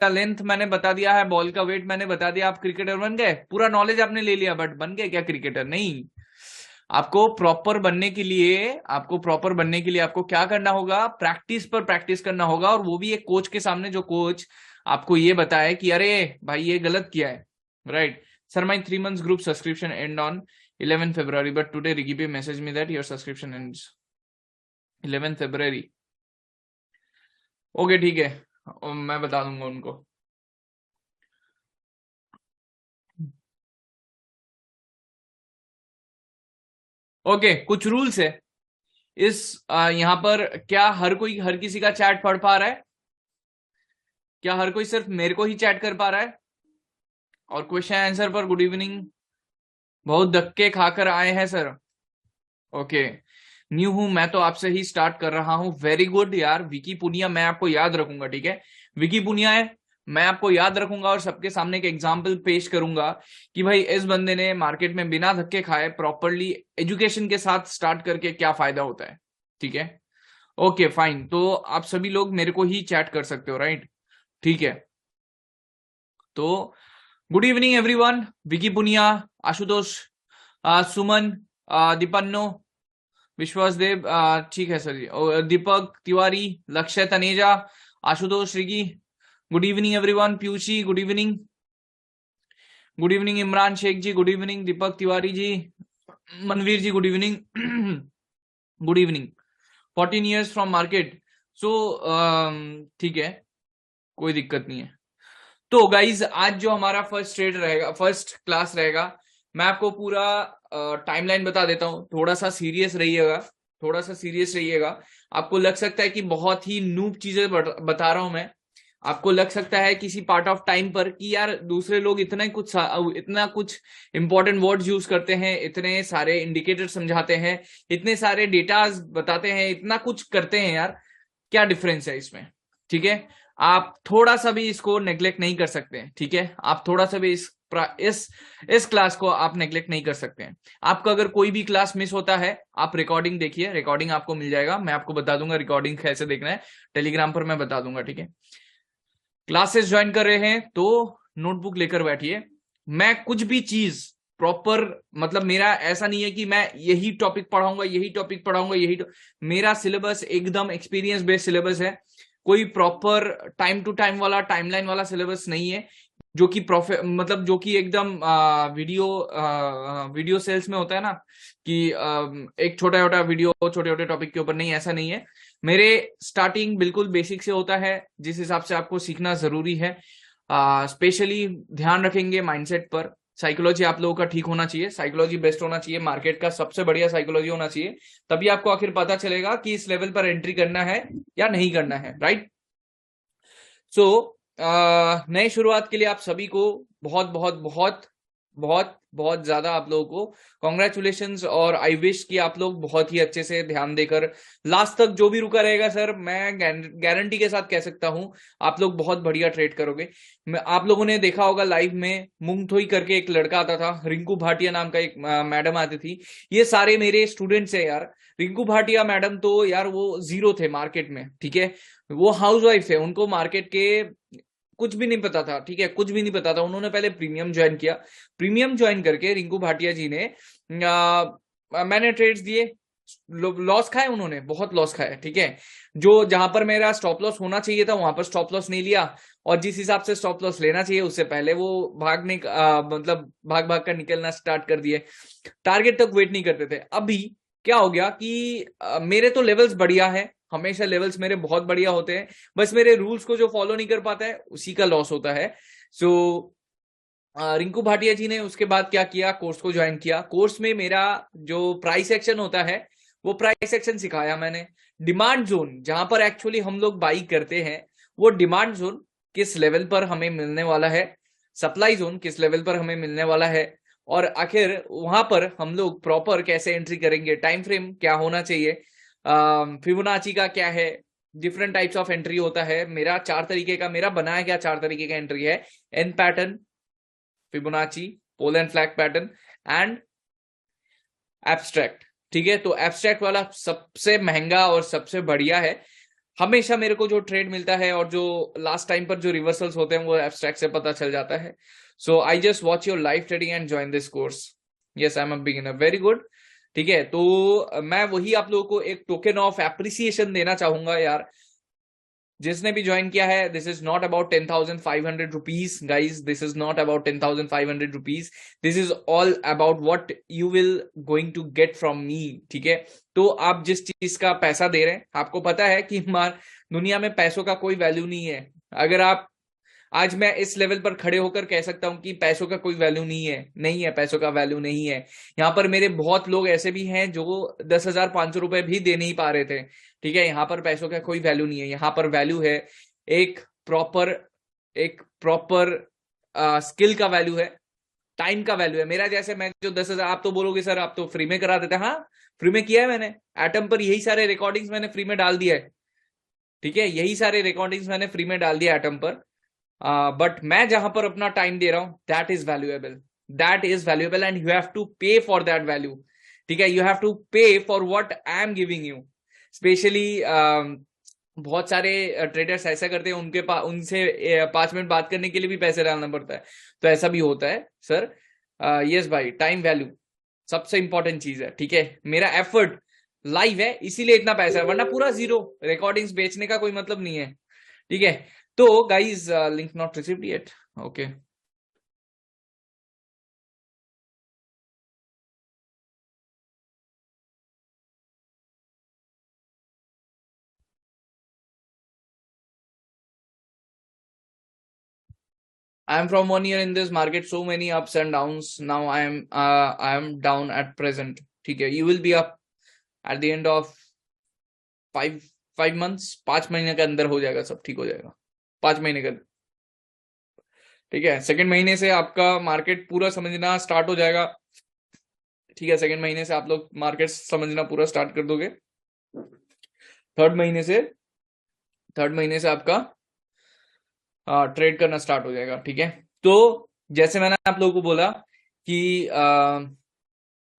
का लेंथ मैंने बता दिया है, बॉल का वेट मैंने बता दिया, आप क्रिकेटर बन गए। पूरा नॉलेज आपने ले लिया, बट बन गए क्या क्रिकेटर? नहीं। आपको प्रॉपर बनने के लिए आपको क्या करना होगा? प्रैक्टिस पर प्रैक्टिस करना होगा, और वो भी एक कोच के सामने, जो कोच आपको ये बताए कि अरे भाई ये गलत किया है, right? Sir, my 3 months group subscription and on 11 February, but today Ricky message me that your subscription ends 11 February। Okay, ठीक है, मैं बता दूंगा उनको। ओके, कुछ रूल्स है इस यहाँ पर। क्या हर किसी का चैट पढ़ पा रहा है? क्या हर कोई सिर्फ मेरे को ही चैट कर पा रहा है? और क्वेश्चन आंसर पर गुड इवनिंग, बहुत धक्के खाकर आए हैं सर। ओके, न्यू हूं मैं, तो आपसे ही स्टार्ट कर रहा हूं। वेरी गुड यार, विकी पुनिया मैं आपको याद रखूंगा, ठीक है? विकी पुनिया है, मैं आपको याद रखूंगा और सबके सामने एक एग्जाम्पल पेश करूंगा कि भाई इस बंदे ने मार्केट में बिना धक्के खाए प्रॉपरली एजुकेशन के साथ स्टार्ट करके क्या फायदा होता है, ठीक है? ओके फाइन, तो आप सभी लोग मेरे को ही चैट कर सकते हो, राइट? ठीक है, तो good evening everyone. Vicky Punia, Ashutosh, Suman, Deepanno, Vishwas Dev, ठीक है sir ji, Deepak Tiwari, Lakshya Taneja, Ashutosh Rigi, good evening everyone. Piyushi good evening, good evening. Imran Shaikh ji good evening, Deepak Tiwari ji, Manveer ji good evening, good evening. 14 years from market, so ठीक है, कोई दिक्कत नहीं है। तो गाइज, आज जो हमारा फर्स्ट ट्रेड रहेगा, फर्स्ट क्लास रहेगा, मैं आपको पूरा टाइमलाइन बता देता हूँ। थोड़ा सा सीरियस रहिएगा, थोड़ा सा सीरियस रहिएगा। आपको लग सकता है कि बहुत ही नूब चीजें बता रहा हूं मैं। आपको लग सकता है किसी पार्ट ऑफ टाइम पर कि यार दूसरे लोग इतना कुछ इंपॉर्टेंट वर्ड्स यूज करते हैं, इतने सारे इंडिकेटर समझाते हैं, इतने सारे डेटाज बताते हैं, इतना कुछ करते हैं यार, क्या डिफरेंस है इसमें? ठीक है, आप थोड़ा सा भी इसको नेग्लेक्ट नहीं कर सकते हैं, ठीक है? आप थोड़ा सा भी इस क्लास को आप नेग्लेक्ट नहीं कर सकते हैं। आपका अगर कोई भी क्लास मिस होता है, आप रिकॉर्डिंग देखिए, रिकॉर्डिंग आपको मिल जाएगा, मैं आपको बता दूंगा रिकॉर्डिंग कैसे देखना है, टेलीग्राम पर मैं बता दूंगा, ठीक है? क्लासेस ज्वाइन कर रहे हैं तो नोटबुक लेकर बैठिए। मैं कुछ भी चीज प्रॉपर, मतलब मेरा ऐसा नहीं है कि मैं यही टॉपिक पढ़ाऊंगा, मेरा सिलेबस एकदम एक्सपीरियंस बेस्ड सिलेबस है। कोई प्रॉपर टाइम टू टाइम वाला, टाइमलाइन वाला सिलेबस नहीं है, जो कि मतलब जो कि एकदम वीडियो सेल्स में होता है ना, कि एक छोटा छोटा वीडियो छोटे छोटे टॉपिक के ऊपर। नहीं, ऐसा नहीं है। मेरे स्टार्टिंग बिल्कुल बेसिक से होता है, जिस हिसाब से आपको सीखना जरूरी है। स्पेशली ध्यान रखेंगे माइंडसेट पर। साइकोलॉजी आप लोगों का ठीक होना चाहिए, साइकोलॉजी बेस्ट होना चाहिए, मार्केट का सबसे बढ़िया साइकोलॉजी होना चाहिए। तभी आपको आखिर पता चलेगा कि इस लेवल पर एंट्री करना है या नहीं करना है, राइट? सो नए शुरुआत के लिए आप सभी को बहुत बहुत बहुत बहुत बहुत ज्यादा आप लोगों को कॉन्ग्रेचुलेशंस, और आई विश कि आप लोग बहुत ही अच्छे से ध्यान देकर लास्ट तक, जो भी रुका रहेगा सर, मैं गारंटी के साथ कह सकता हूं आप लोग बहुत बढ़िया ट्रेड करोगे। आप लोगों ने देखा होगा लाइव में मुंगथोई करके एक लड़का आता था, रिंकू भाटिया नाम का एक मैडम आती थी। ये सारे मेरे स्टूडेंट्स है यार। रिंकू भाटिया मैडम तो यार वो जीरो थे मार्केट में, ठीक है? वो हाउसवाइफ है, उनको मार्केट के कुछ भी नहीं पता था, ठीक है? कुछ भी नहीं पता था। उन्होंने पहले प्रीमियम ज्वाइन किया, प्रीमियम ज्वाइन करके रिंकू भाटिया जी ने मैंने ट्रेड्स दिए, लॉस खाए उन्होंने, बहुत लॉस खाए, ठीक है? जो जहां पर मेरा स्टॉप लॉस होना चाहिए था वहां पर स्टॉप लॉस नहीं लिया, और जिस हिसाब से स्टॉप लॉस लेना चाहिए उससे पहले वो मतलब भाग भाग कर निकलना स्टार्ट कर दिए, टारगेट तक वेट नहीं करते थे। अभी क्या हो गया कि मेरे तो लेवल्स बढ़िया है, हमेशा लेवल्स मेरे बहुत बढ़िया होते हैं, बस मेरे रूल्स को जो फॉलो नहीं कर पाता है उसी का लॉस होता है। सो रिंकू भाटिया जी ने उसके बाद क्या किया, कोर्स को ज्वाइन किया। कोर्स में मेरा जो प्राइस सेक्शन होता है वो प्राइस सेक्शन सिखाया मैंने। डिमांड जोन, जहां पर एक्चुअली हम लोग बाई करते हैं, वो डिमांड जोन किस लेवल पर हमें मिलने वाला है, सप्लाई जोन किस लेवल पर हमें मिलने वाला है, और आखिर वहां पर हम लोग प्रॉपर कैसे एंट्री करेंगे, टाइम फ्रेम क्या होना चाहिए, फिबोनाची का क्या है, डिफरेंट टाइप्स ऑफ एंट्री होता है। मेरा 4 तरीके का, मेरा बनाया गया 4 तरीके का एंट्री है। N pattern, Fibonacci, pole and flag pattern and abstract, ठीक है? तो एब्स्ट्रैक्ट वाला सबसे महंगा और सबसे बढ़िया है। हमेशा मेरे को जो ट्रेड मिलता है और जो लास्ट टाइम पर जो रिवर्सल्स होते हैं वो एब्स्ट्रैक्ट से पता चल जाता है. So I just watch your live trading and join this course. Yes, I am a beginner. Very good. ठीक है, तो मैं वही आप लोगों को एक टोकन ऑफ एप्रिसिएशन देना चाहूंगा यार, जिसने भी ज्वाइन किया है. This is not about 10,500 rupees guys. This is not about 10,500 rupees. This is all about what you will going to get from me. ठीक है, तो आप जिस चीज का पैसा दे रहे हैं, आपको पता है कि दुनिया में पैसों का कोई वैल्यू नहीं है. अगर आप आज मैं इस लेवल पर खड़े होकर कह सकता हूं कि पैसों का कोई वैल्यू नहीं है. नहीं है, पैसों का वैल्यू नहीं है. यहाँ पर मेरे बहुत लोग ऐसे भी हैं जो 10,500 रुपए भी दे नहीं पा रहे थे. ठीक है, यहाँ पर पैसों का कोई वैल्यू नहीं है. यहाँ पर वैल्यू है एक प्रॉपर स्किल का वैल्यू है, टाइम का वैल्यू है. मेरा जैसे मैं जो 10,000, आप तो बोलोगे सर आप तो फ्री में करा देते हैं. हाँ, फ्री में किया है मैंने. एटम पर यही सारे रिकॉर्डिंग्स मैंने फ्री में डाल दिया है. ठीक है, यही सारे रिकॉर्डिंग्स मैंने फ्री में डाल दिया एटम पर. बट मैं जहां पर अपना टाइम दे रहा हूं, that is valuable. That is valuable and you have to pay for that value. ठीक है, you have to pay for what I am giving you. Specially बहुत सारे ट्रेडर्स ऐसा करते हैं, उनसे 5 मिनट बात करने के लिए भी पैसे डालना पड़ता है. तो ऐसा भी होता है सर. यस भाई, टाइम वैल्यू सबसे इंपॉर्टेंट चीज है. ठीक है, मेरा एफर्ट लाइव है इसीलिए इतना पैसा है, वरना पूरा जीरो. रिकॉर्डिंग्स बेचने का कोई मतलब नहीं है. ठीक है, तो guys link not received yet. Okay, I am from 1 year in this market, so many ups and downs. Now I am down at present. ठीक है, you will be up at the end of 5 months. 5 महीने के अंदर हो जाएगा, सब ठीक हो जाएगा 5 महीने के अंदर. ठीक है, सेकंड महीने से आपका मार्केट पूरा समझना स्टार्ट हो जाएगा. ठीक है, सेकंड महीने से आप लोग मार्केट समझना पूरा स्टार्ट कर दोगे. थर्ड महीने से आपका ट्रेड करना स्टार्ट हो जाएगा. ठीक है, तो जैसे मैंने आप लोगों को बोला कि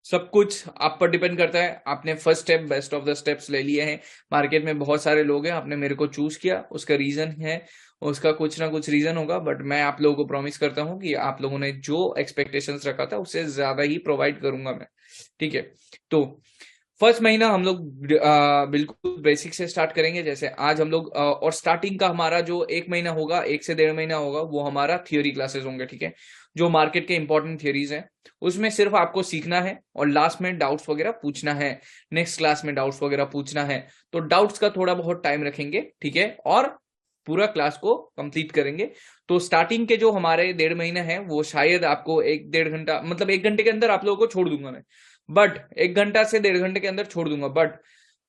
सब कुछ आप पर डिपेंड करता है. आपने first step, best of the steps ले लिए हैं. मार्केट में बहुत सारे लोग हैं, आपने मेरे को चूज किया, उसका रीजन है, उसका कुछ ना कुछ रीजन होगा. बट मैं आप लोगों को प्रॉमिस करता हूं कि आप लोगों ने जो एक्सपेक्टेशंस रखा था उससे ज्यादा ही प्रोवाइड करूंगा मैं. ठीक है, तो फर्स्ट महीना हम लोग बिल्कुल बेसिक से स्टार्ट करेंगे. जैसे आज हम लोग और स्टार्टिंग का हमारा जो 1 महीना होगा, 1 से 1.5 महीना होगा, वो हमारा थियोरी क्लासेस होंगे. ठीक है, जो मार्केट के इंपॉर्टेंट थियोरीज हैं उसमें सिर्फ आपको सीखना है और लास्ट में डाउट्स वगैरह पूछना है. नेक्स्ट क्लास में डाउट्स वगैरह पूछना है, तो डाउट्स का थोड़ा बहुत टाइम रखेंगे. ठीक है, और पूरा क्लास को कंप्लीट करेंगे. तो स्टार्टिंग के जो हमारे 1.5 महीना है वो शायद आपको 1-1.5 घंटा, मतलब 1 घंटे के अंदर आप लोगों को छोड़ दूंगा मैं. बट 1 घंटा से 1.5 घंटे के अंदर छोड़ दूंगा. बट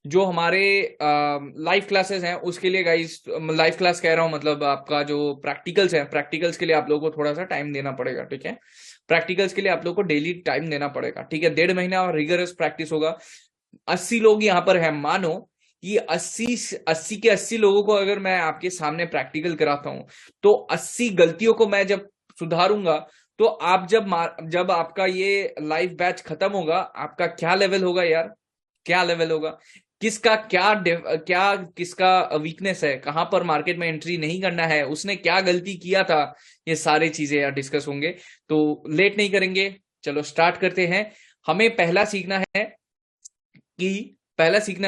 जो हमारे लाइव क्लासेस हैं उसके लिए गाइस, लाइव क्लास कह रहा हूं मतलब आपका जो प्रैक्टिकल्स है, प्रैक्टिकल्स के लिए आप लोगों को थोड़ा सा टाइम देना पड़ेगा. ठीक है, प्रैक्टिकल्स के लिए आप लोगों को डेली टाइम देना पड़ेगा. ठीक है, 1.5 महीना और रिगरस प्रैक्टिस होगा. 80 लोग यहाँ पर है. मानो कि 80 के 80 लोगों को अगर मैं आपके सामने प्रैक्टिकल कराता हूं, तो 80 गलतियों को मैं जब सुधारूंगा, तो आप जब आपका ये लाइव बैच खत्म होगा, आपका क्या लेवल होगा यार, क्या लेवल होगा. किसका किसका वीकनेस है, कहां पर मार्केट में एंट्री नहीं करना है, उसने क्या गलती किया था, ये सारी चीजें यार डिस्कस होंगे. तो लेट नहीं करेंगे, चलो स्टार्ट करते हैं. हमें पहला सीखना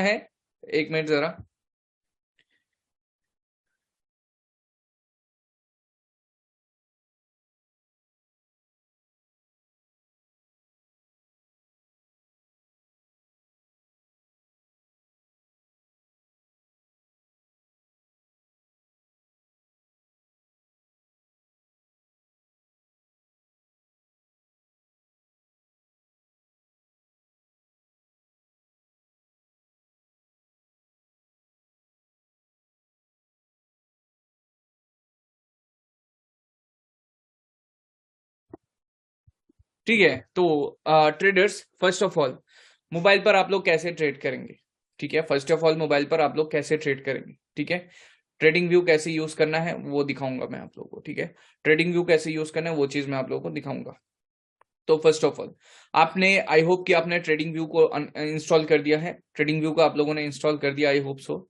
है एक मिनट जरा. ठीक है, तो traders, first of all mobile पर आप लोग कैसे ट्रेड करेंगे. ठीक है, फर्स्ट ऑफ ऑल मोबाइल पर आप लोग कैसे ट्रेड करेंगे. ठीक है, ट्रेडिंग व्यू कैसे यूज करना है वो दिखाऊंगा मैं आप लोगों को. ठीक है, ट्रेडिंग व्यू कैसे यूज करना है वो चीज मैं आप लोगों को दिखाऊंगा. तो फर्स्ट ऑफ ऑल आपने, आई होप कि आपने ट्रेडिंग व्यू को इंस्टॉल कर दिया है. ट्रेडिंग व्यू को आप लोगों ने इंस्टॉल कर दिया, आई होप सो.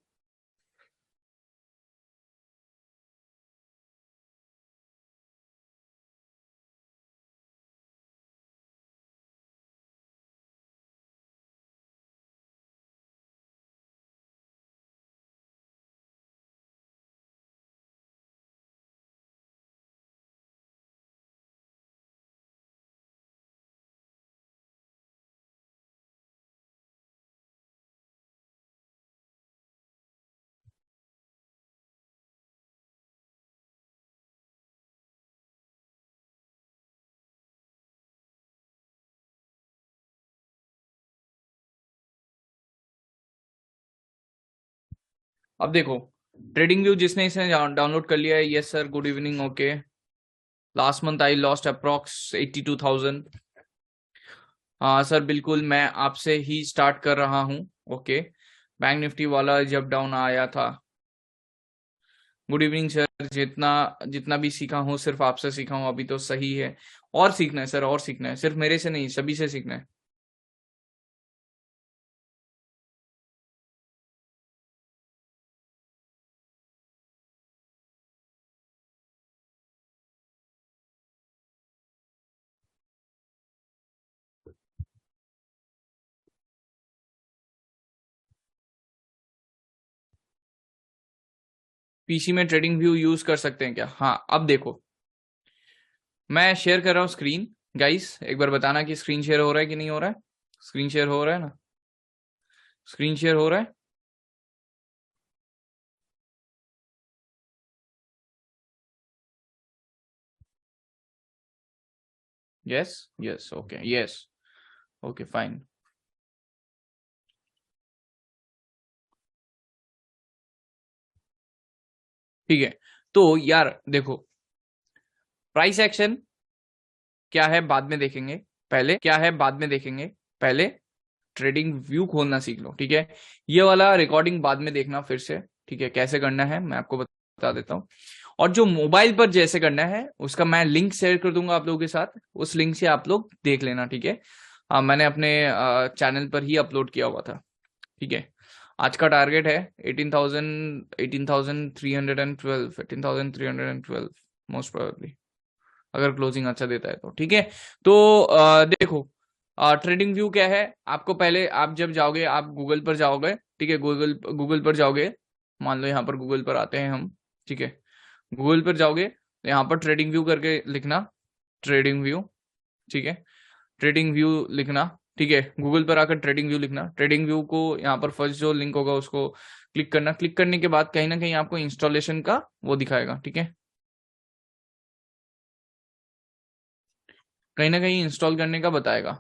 अब देखो, ट्रेडिंग व्यू जिसने इसे डाउनलोड कर लिया है, yes sir, good evening, okay. Last month I lost approx 82,000। हाँ सर, बिल्कुल मैं आपसे ही स्टार्ट कर रहा हूँ। ओके, बैंक निफ्टी वाला जब डाउन आया था। गुड इवनिंग सर, जितना जितना भी सीखा हूँ सिर्फ आपसे सीखा हूँ अभी तो, सही है। और सीखना है सर, और सीखना है, सिर्फ मेरे से नहीं, सभी से सीखना है। पीसी में ट्रेडिंग व्यू यूज कर सकते हैं क्या? हाँ, अब देखो, मैं शेयर कर रहा हूँ स्क्रीन। गाइस एक बार बताना कि स्क्रीन शेयर हो रहा है कि नहीं हो रहा है। स्क्रीन शेयर हो रहा है ना? स्क्रीन शेयर हो रहा है? Yes, yes, okay, yes, okay, fine. ठीक है, तो यार देखो, प्राइस एक्शन क्या है बाद में देखेंगे। पहले क्या है बाद में देखेंगे। पहले ट्रेडिंग व्यू खोलना सीख लो, ठीक है। ये वाला रिकॉर्डिंग बाद में देखना फिर से, ठीक है। कैसे करना है मैं आपको बता देता हूँ। और जो मोबाइल पर जैसे करना है उसका मैं लिंक शेयर कर दूंगा आप लोगों के साथ, उस लिंक से आप लोग देख लेना, ठीक है। मैंने अपने चैनल पर ही अपलोड किया हुआ था, ठीक है। आज का टारगेट है 18,312, 18,312 मोस्ट प्रोबेबली, अगर क्लोजिंग अच्छा देता है तो, ठीक है। तो देखो, ट्रेडिंग व्यू क्या है। आपको पहले, आप जब जाओगे, आप गूगल पर जाओगे, ठीक है। गूगल गूगल पर जाओगे, मान लो यहाँ पर गूगल पर आते हैं हम, ठीक है। गूगल पर जाओगे तो यहाँ पर ट्रेडिंग व्यू करके लिखना, ट्रेडिंग व्यू, ठीक है। ट्रेडिंग व्यू लिखना, ठीक है। गूगल पर आकर ट्रेडिंग व्यू लिखना। ट्रेडिंग व्यू को यहाँ पर फर्स्ट जो लिंक होगा उसको क्लिक करना। क्लिक करने के बाद कहीं ना कहीं आपको इंस्टॉलेशन का वो दिखाएगा, ठीक है। कहीं ना कहीं इंस्टॉल करने का बताएगा,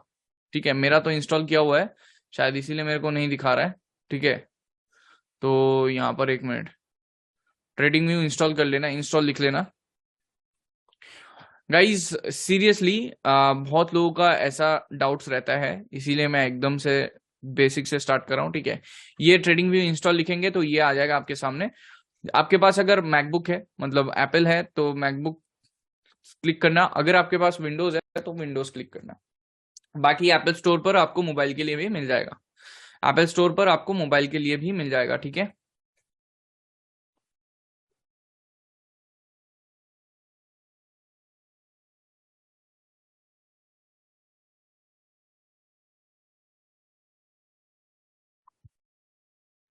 ठीक है। मेरा तो इंस्टॉल किया हुआ है, शायद इसीलिए मेरे को नहीं दिखा रहा है, ठीक है। तो यहाँ पर एक मिनट, ट्रेडिंग व्यू इंस्टॉल कर लेना, इंस्टॉल लिख लेना। गाइज सीरियसली, बहुत लोगों का ऐसा डाउट्स रहता है, इसीलिए मैं एकदम से बेसिक से स्टार्ट कर रहा हूँ, ठीक है। ये ट्रेडिंग व्यू इंस्टॉल लिखेंगे तो ये आ जाएगा आपके सामने। आपके पास अगर मैकबुक है, मतलब एप्पल है, तो मैकबुक क्लिक करना। अगर आपके पास विंडोज है तो विंडोज क्लिक करना। बाकी एप्पल स्टोर पर आपको मोबाइल के लिए भी मिल जाएगा। एप्पल स्टोर पर आपको मोबाइल के लिए भी मिल जाएगा, ठीक है।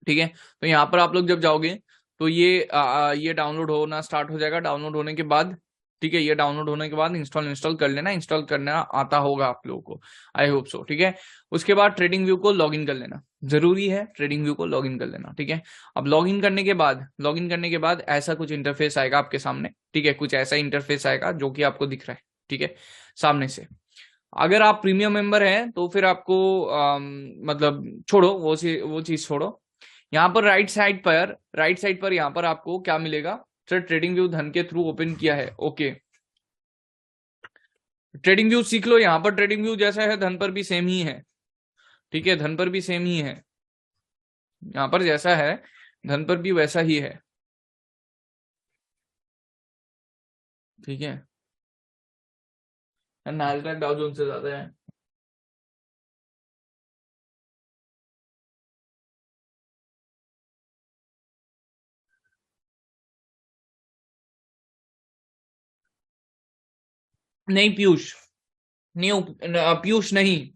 ठीक है, तो यहाँ पर आप लोग जब जाओगे तो ये डाउनलोड होना स्टार्ट हो जाएगा। डाउनलोड होने के बाद, ठीक है, ये डाउनलोड होने के बाद इंस्टॉल इंस्टॉल कर लेना। इंस्टॉल करना आता होगा आप लोगों को, आई होप सो, ठीक है। उसके बाद ट्रेडिंग व्यू को लॉगिन कर लेना, जरूरी है ट्रेडिंग व्यू को लॉगिन कर लेना, ठीक है। अब लॉगिन करने के बाद ऐसा कुछ इंटरफेस आएगा आपके सामने, ठीक है। कुछ ऐसा इंटरफेस आएगा जो कि आपको दिख रहा है, ठीक है, सामने से। अगर आप प्रीमियम मेंबर हैं तो फिर आपको मतलब छोड़ो, वो चीज छोड़ो। यहाँ पर राइट साइड पर यहाँ पर आपको क्या मिलेगा? सर ट्रेडिंग व्यू धन के थ्रू ओपन किया है, ओके। ट्रेडिंग व्यू सीख लो। यहाँ पर ट्रेडिंग व्यू जैसा है धन पर भी सेम ही है, ठीक है। धन पर भी सेम ही है, यहाँ पर जैसा है धन पर भी वैसा ही है, ठीक है। नैस्डैक डाउ जोन्स से ज्यादा है। नहीं पीयूष, नहीं पीयूष नहीं,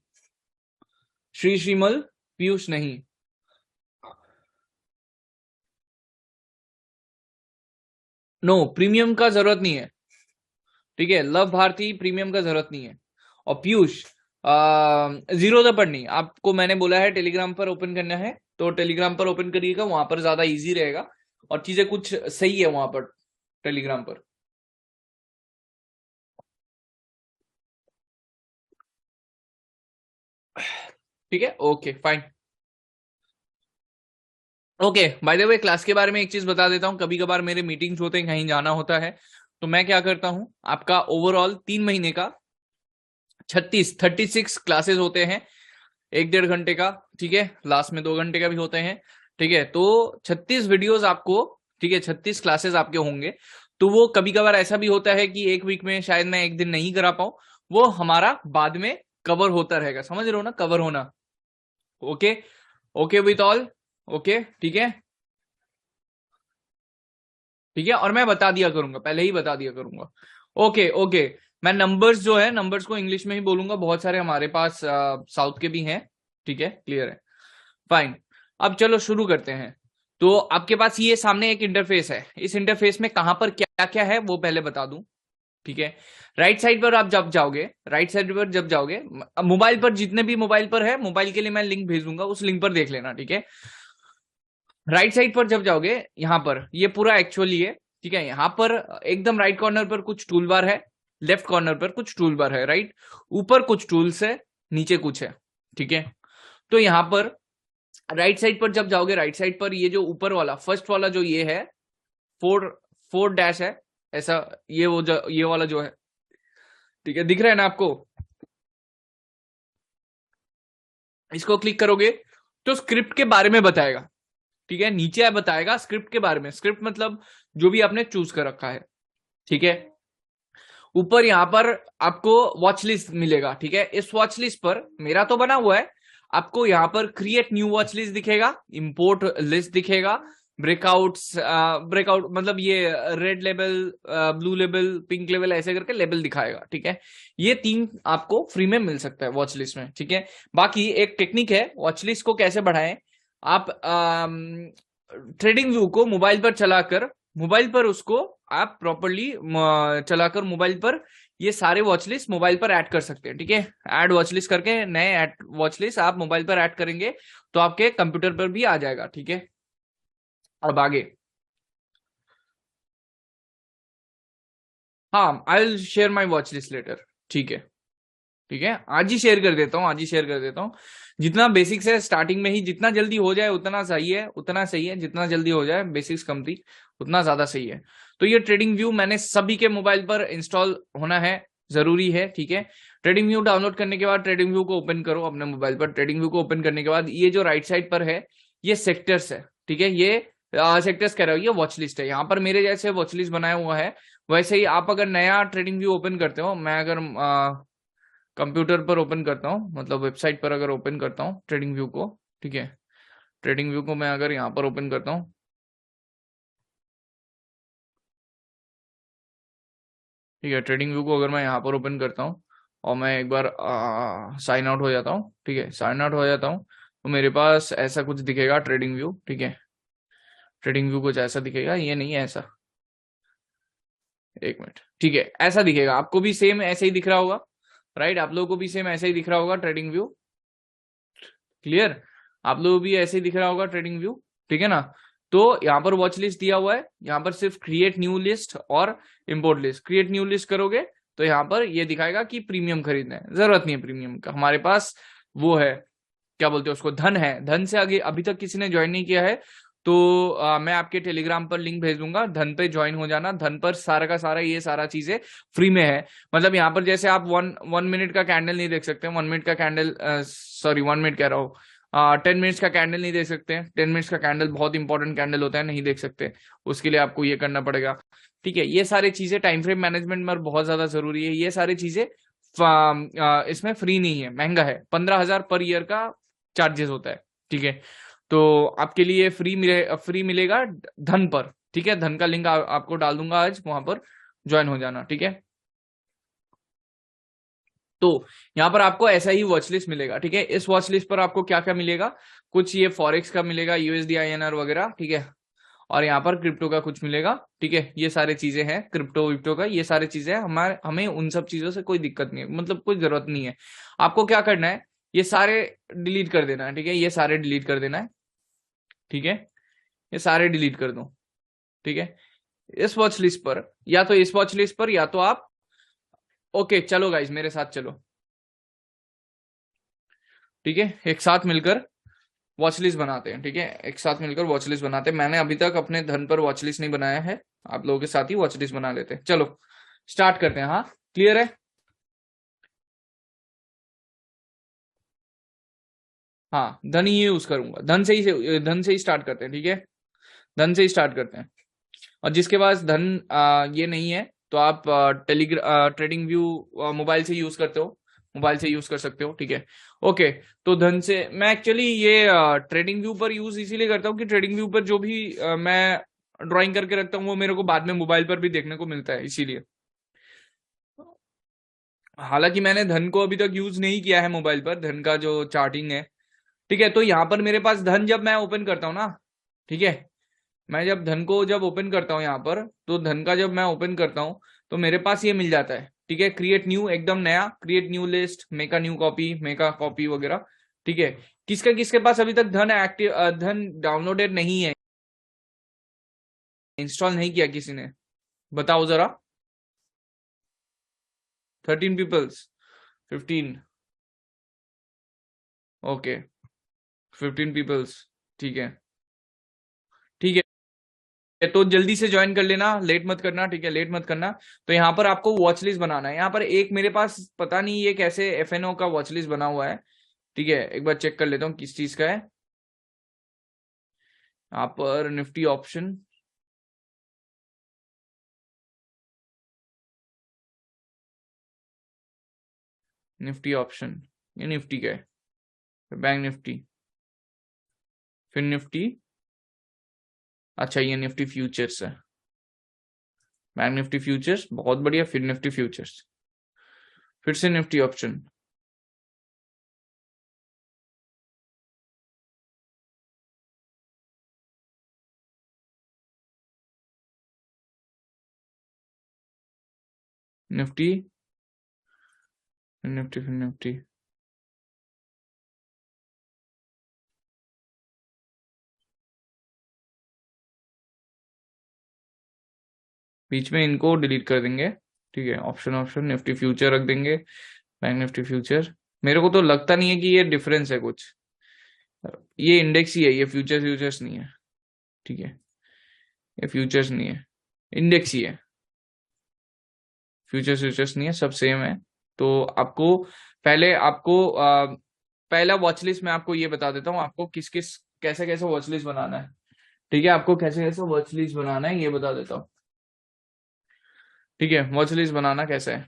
श्री श्रीमल, पीयूष नहीं। नो, प्रीमियम का जरूरत नहीं है, ठीक है। लव भारती प्रीमियम का जरूरत नहीं है। और पीयूष, जीरो द पर नहीं, आपको मैंने बोला है टेलीग्राम पर ओपन करना है, तो टेलीग्राम पर ओपन करिएगा, वहां पर ज्यादा इजी रहेगा और चीजें कुछ सही है वहां पर, टेलीग्राम पर। ठीक है, okay fine. Okay, by the way class के बारे में एक चीज बता देता हूँ, कभी कभार मेरे मीटिंग्स होते हैं, कहीं जाना होता है, तो मैं क्या करता हूँ, आपका ओवरऑल 3 महीने का 36 क्लासेस होते हैं, 1-1.5 घंटे का, ठीक है, लास्ट में 2 घंटे का भी होते हैं, ठीक है, तो 36 वीडियोस आपको, ठीक है, 36 क्लासेस आपके होंगे। तो वो कभी कभार ऐसा भी होता है कि एक वीक में शायद मैं एक दिन नहीं करा पाऊं, वो हमारा बाद में कवर होता रहेगा, समझ रहे हो ना, कवर होना। Okay, okay with all, okay, ठीक है, ठीक है, और मैं बता दिया करूंगा, पहले ही बता दिया करूंगा। ओके ओके, मैं नंबर्स जो है, नंबर्स को इंग्लिश में ही बोलूंगा, बहुत सारे हमारे पास साउथ के भी हैं, ठीक है, क्लियर है, फाइन। अब चलो शुरू करते हैं। तो आपके पास ये सामने एक इंटरफेस है, इस इंटरफेस में कहां पर क्या क्या है वो पहले बता दूं, ठीक है। राइट साइड पर आप जब जाओगे, राइट साइड पर जब जाओगे, मोबाइल पर जितने भी मोबाइल पर है, मोबाइल के लिए मैं लिंक भेजूंगा, उस लिंक पर देख लेना, ठीक है। राइट साइड पर जब जाओगे, यहां पर ये पूरा एक्चुअली है, ठीक है, यहां पर एकदम राइट कॉर्नर पर कुछ टूल बार है, लेफ्ट कॉर्नर पर कुछ टूल बार है, राइट, ऊपर कुछ टूल्स है, नीचे कुछ है, ठीक है। तो यहां पर राइट साइड पर जब जाओगे, राइट साइड पर ये जो ऊपर वाला फर्स्ट वाला जो ये है, फोर फोर डैश है ऐसा, ये वो जो ये वाला जो है, ठीक है, दिख रहा है ना आपको, इसको क्लिक करोगे तो स्क्रिप्ट के बारे में बताएगा, ठीक है, नीचे बताएगा स्क्रिप्ट के बारे में, स्क्रिप्ट मतलब जो भी आपने चूज कर रखा है, ठीक है। ऊपर यहां पर आपको वॉच लिस्ट मिलेगा, ठीक है, इस वॉच लिस्ट पर मेरा तो बना हुआ है, आपको यहां पर क्रिएट न्यू वॉच लिस्ट दिखेगा, इंपोर्ट लिस्ट दिखेगा, ब्रेकआउट्स, ब्रेकआउट मतलब ये red level, blue level, pink level, ऐसे करके लेवल दिखाएगा, ठीक है। ये 3 आपको फ्री में मिल सकता है वॉच लिस्ट में, ठीक है। बाकी एक टेक्निक है वॉच लिस्ट को कैसे बढ़ाएं, आप ट्रेडिंग व्यू को मोबाइल पर चलाकर, मोबाइल पर उसको आप प्रॉपरली चलाकर मोबाइल पर ये सारे वॉच लिस्ट मोबाइल पर ऐड कर सकते हैं, ठीक है। ऐड वॉच लिस्ट करके नए ऐड वॉच लिस्ट आप मोबाइल पर ऐड करेंगे तो आपके कंप्यूटर पर भी आ जाएगा, ठीक है। अब आगे, हाँ, I will share my watch list later, ठीक है, ठीक है, आज ही शेयर कर देता हूँ, आज ही शेयर कर देता हूँ। जितना बेसिक्स है स्टार्टिंग में ही, जितना जल्दी हो जाए उतना सही है, उतना सही है, जितना जल्दी हो जाए बेसिक्स कंप्लीट उतना ज्यादा सही है। तो ये ट्रेडिंग व्यू मैंने सभी के मोबाइल पर इंस्टॉल होना है, जरूरी है, ठीक है। ट्रेडिंग व्यू डाउनलोड करने के बाद ट्रेडिंग व्यू को ओपन करो अपने मोबाइल पर, ट्रेडिंग व्यू को ओपन करने के बाद ये जो राइट साइड पर है ये सेक्टर्स है, ठीक है, ये सेक्टर्स कह रहा हूँ, ये वॉच लिस्ट है, यहाँ पर मेरे जैसे वॉच लिस्ट बनाया हुआ है। वैसे ही आप अगर नया ट्रेडिंग व्यू ओपन करते हो, मैं अगर कंप्यूटर पर ओपन करता हूँ, मतलब वेबसाइट पर अगर ओपन करता हूँ ट्रेडिंग व्यू को, ठीक है, ट्रेडिंग व्यू को मैं अगर यहाँ पर ओपन करता हूँ, ठीक है, ट्रेडिंग व्यू को अगर मैं यहाँ पर ओपन करता हूँ और मैं एक बार साइन आउट हो जाता हूँ, ठीक है, साइन आउट हो जाता हूँ, तो मेरे पास ऐसा कुछ दिखेगा ट्रेडिंग व्यू, ठीक है, ट्रेडिंग व्यू कुछ ऐसा दिखेगा, ये नहीं है ऐसा, एक मिनट, ठीक है, ऐसा दिखेगा, आपको भी सेम ऐसे ही दिख रहा होगा, राइट, आप लोगों को भी सेम ऐसे ही दिख रहा होगा ट्रेडिंग व्यू, क्लियर, आप लोगों को भी ऐसे ही दिख रहा होगा ट्रेडिंग व्यू, ठीक है ना। तो यहाँ पर वॉच लिस्ट दिया हुआ है, यहाँ पर सिर्फ क्रिएट न्यू लिस्ट और import list, create new list करोगे तो यहाँ पर ये दिखाएगा कि प्रीमियम खरीदना है, जरूरत नहीं है प्रीमियम का, हमारे पास वो है, क्या बोलते हैं उसको, धन है, धन से आगे अभी तक किसी ने ज्वाइन नहीं किया है तो मैं आपके टेलीग्राम पर लिंक भेज दूंगा, धन पे ज्वाइन हो जाना, धन पर सारा का सारा ये सारा चीजें फ्री में है। मतलब यहाँ पर जैसे आप वन मिनट का कैंडल नहीं देख सकते, 1 मिनट का कैंडल, सॉरी 1 मिनट कह रहा हूँ, 10 मिनट्स का कैंडल नहीं देख सकते, 10 मिनट्स का कैंडल बहुत इंपॉर्टेंट कैंडल होता है, नहीं देख सकते, उसके लिए आपको ये करना पड़ेगा, ठीक है। ये सारी चीजें टाइम फ्रेम मैनेजमेंट में बहुत ज्यादा जरूरी है, ये सारी चीजें इसमें फ्री नहीं है, महंगा है, 15,000 पर ईयर का चार्जेस होता है, ठीक है। तो आपके लिए फ्री मिलेगा धन पर, ठीक है, धन का लिंक आपको डाल दूंगा आज, वहां पर ज्वाइन हो जाना, ठीक है। तो यहाँ पर आपको ऐसा ही वॉच लिस्ट मिलेगा, ठीक है, इस वॉच लिस्ट पर आपको क्या क्या मिलेगा, कुछ ये फॉरेक्स का मिलेगा, यूएसडी आईएनआर वगैरह, ठीक है, और यहाँ पर क्रिप्टो का कुछ मिलेगा, ठीक है, ये सारी चीजें हैं, क्रिप्टो विप्टो का ये सारी चीजें हैं, हमें उन सब चीजों से कोई दिक्कत नहीं है, मतलब कोई जरूरत नहीं है। आपको क्या करना है, ये सारे डिलीट कर देना है, ठीक है, ये सारे डिलीट कर देना है, ठीक है, ये सारे डिलीट कर दो, ठीक है, इस वॉच लिस्ट पर, या तो इस वॉच लिस्ट पर, या तो आप, ओके चलो गाइज मेरे साथ चलो, ठीक है, एक साथ मिलकर वॉच लिस्ट बनाते हैं, ठीक है, एक साथ मिलकर वॉच लिस्ट बनाते हैं। मैंने अभी तक अपने धन पर वॉच लिस्ट नहीं बनाया है, आप लोगों के साथ ही वॉच लिस्ट बना लेते हैं। चलो स्टार्ट करते हैं। हाँ क्लियर है? हाँ धन ही यूज करूंगा, धन से ही स्टार्ट करते हैं, ठीक है, धन से ही स्टार्ट करते हैं। और जिसके पास धन ये नहीं है तो आप ट्रेडिंग व्यू मोबाइल से यूज करते हो, मोबाइल से यूज कर सकते हो, ठीक है। ओके, तो धन से मैं एक्चुअली ये ट्रेडिंग व्यू पर यूज इसीलिए करता हूँ कि ट्रेडिंग व्यू पर जो भी मैं ड्राइंग करके रखता हूँ वो मेरे को बाद में मोबाइल पर भी देखने को मिलता है, इसीलिए। हालांकि मैंने धन को अभी तक यूज नहीं किया है मोबाइल पर, धन का जो चार्टिंग है, ठीक है। तो यहाँ पर मेरे पास धन जब मैं ओपन करता हूँ ना, ठीक है, मैं जब धन को जब ओपन करता हूँ यहाँ पर, तो धन का जब मैं ओपन करता हूँ तो मेरे पास ये मिल जाता है, ठीक है, क्रिएट न्यू, एकदम नया, create new list, make a new copy, make a copy वगैरह, ठीक है। किसका किसके पास अभी तक धन एक्टिव, धन डाउनलोडेड नहीं है, इंस्टॉल नहीं किया किसी ने, बताओ जरा। 13 पीपल्स, 15, ओके, 15 पीपल्स, ठीक है, ठीक है। तो जल्दी से ज्वाइन कर लेना, लेट मत करना, ठीक है, लेट मत करना। तो यहाँ पर आपको वॉच लिस्ट बनाना है। यहाँ पर एक मेरे पास पता नहीं ये कैसे एफएनओ का वॉच लिस्ट बना हुआ है, ठीक है, एक बार चेक कर लेता हूँ किस चीज का है। यहाँ पर निफ्टी ऑप्शन, निफ्टी ऑप्शन, ये निफ्टी का है, फिर बैंक निफ्टी, फिर निफ्टी, अच्छा ये निफ्टी फ्यूचर्स है, बैंक निफ्टी फ्यूचर्स, बहुत बढ़िया, फिर निफ्टी फ्यूचर्स, फिर से निफ्टी ऑप्शन, निफ्टी, फिर निफ्टी, फिर निफ्टी, बीच में इनको डिलीट कर देंगे, ठीक है, ऑप्शन ऑप्शन, निफ्टी फ्यूचर रख देंगे, बैंक निफ्टी फ्यूचर। मेरे को तो लगता नहीं है कि ये डिफरेंस है कुछ, ये इंडेक्स ही है, ये फ्यूचर फ्यूचर्स नहीं है, ठीक है, ये फ्यूचर्स नहीं है, इंडेक्स ही है, फ्यूचर्स फ्यूचर्स नहीं है, सब सेम है। तो आपको पहले आपको पहला वॉच लिस्ट मैं आपको ये बता देता हूँ, आपको किस किस कैसे कैसे वॉच लिस्ट बनाना है, ठीक है, आपको कैसे कैसे वॉच लिस्ट बनाना है ये बता देता हूँ, ठीक है। वॉच लिस्ट बनाना कैसे है,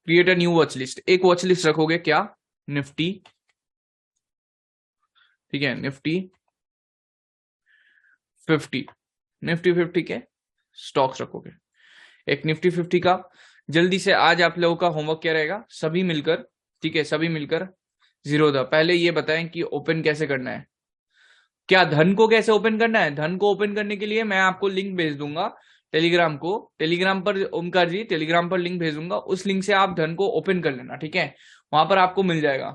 create a new watch list, एक वॉच लिस्ट रखोगे क्या, निफ्टी, ठीक है, निफ्टी 50, निफ्टी 50 के स्टॉक्स रखोगे, एक निफ्टी 50 का। जल्दी से आज आप लोगों का होमवर्क क्या रहेगा, सभी मिलकर, ठीक है, सभी मिलकर जीरो द, पहले ये बताएं कि ओपन कैसे करना है, क्या धन को कैसे ओपन करना है। धन को ओपन करने के लिए मैं आपको लिंक भेज दूंगा टेलीग्राम को, टेलीग्राम पर ओमकार जी, टेलीग्राम पर लिंक भेज दूंगा, उस लिंक से आप धन को ओपन कर लेना, ठीक है, वहां पर आपको मिल जाएगा,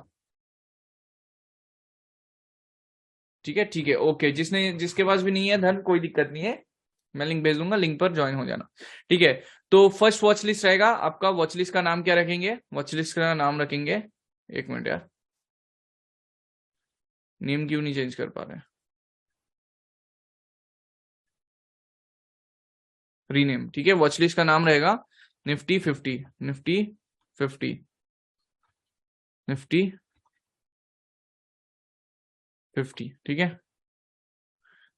ठीक है, ठीक है, ओके। जिसके पास भी नहीं है धन, कोई दिक्कत नहीं है, मैं लिंक भेज दूंगा, लिंक पर ज्वाइन हो जाना, ठीक है। तो फर्स्ट वॉच लिस्ट रहेगा आपका, वॉच लिस्ट का नाम क्या रखेंगे, वॉच लिस्ट का नाम रखेंगे, एक मिनट यार, नेम क्यों नहीं चेंज कर पा रहे, रीनेम, ठीक है, वॉच लिस्ट का नाम रहेगा निफ्टी 50, निफ्टी 50, निफ्टी 50, ठीक है,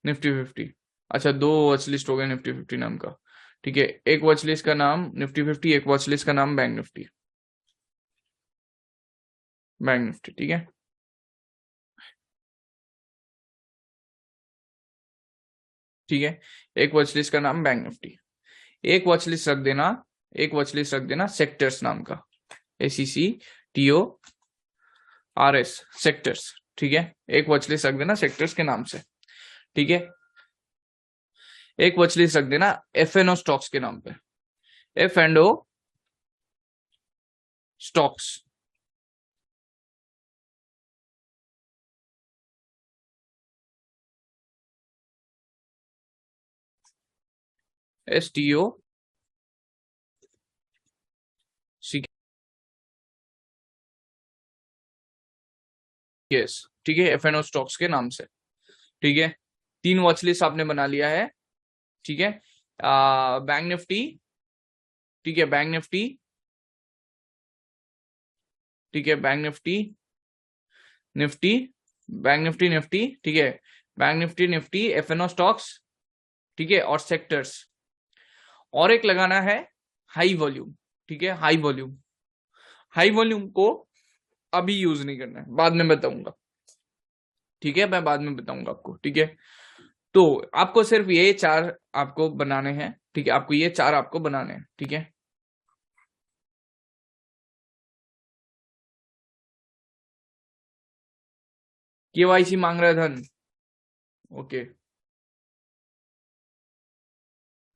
निफ्टी 50। अच्छा, दो वॉच लिस्ट हो गए निफ्टी 50 नाम का, ठीक है, एक वॉच लिस्ट का नाम निफ्टी 50, एक वॉच लिस्ट का नाम बैंक निफ्टी, बैंक निफ्टी, ठीक है, ठीक है, एक वॉच लिस्ट का नाम बैंक निफ्टी। एक वॉच लिस्ट रख देना, एक वॉच लिस्ट रख देना सेक्टर्स नाम का, SECTORS, सेक्टर्स, ठीक है, एक वॉच लिस्ट रख देना सेक्टर्स के नाम से, ठीक है। एक वॉच लिस्ट रख देना FNO स्टॉक्स के नाम पे, F&O स्टॉक्स, STOC यस, ठीक है, एफएनओ स्टॉक्स के नाम से। ठीक है, 3 वॉच लिस्ट आपने बना लिया है। ठीक है, बैंक निफ्टी, ठीक है, बैंक निफ्टी, ठीक है, bank Nifty, Nifty, bank Nifty, Nifty, ठीक है, bank Nifty, Nifty, FNO stocks, ठीक है, और सेक्टर्स। और एक लगाना है हाई वॉल्यूम। ठीक है, हाई वॉल्यूम, हाई वॉल्यूम को अभी यूज नहीं करना है, बाद में बताऊंगा। ठीक है, मैं बाद में बताऊंगा आपको। ठीक है, तो आपको सिर्फ ये 4 आपको बनाने हैं। ठीक है, आपको ये 4 आपको बनाने हैं। ठीक है, केवाईसी मांग रहा है धन। ओके,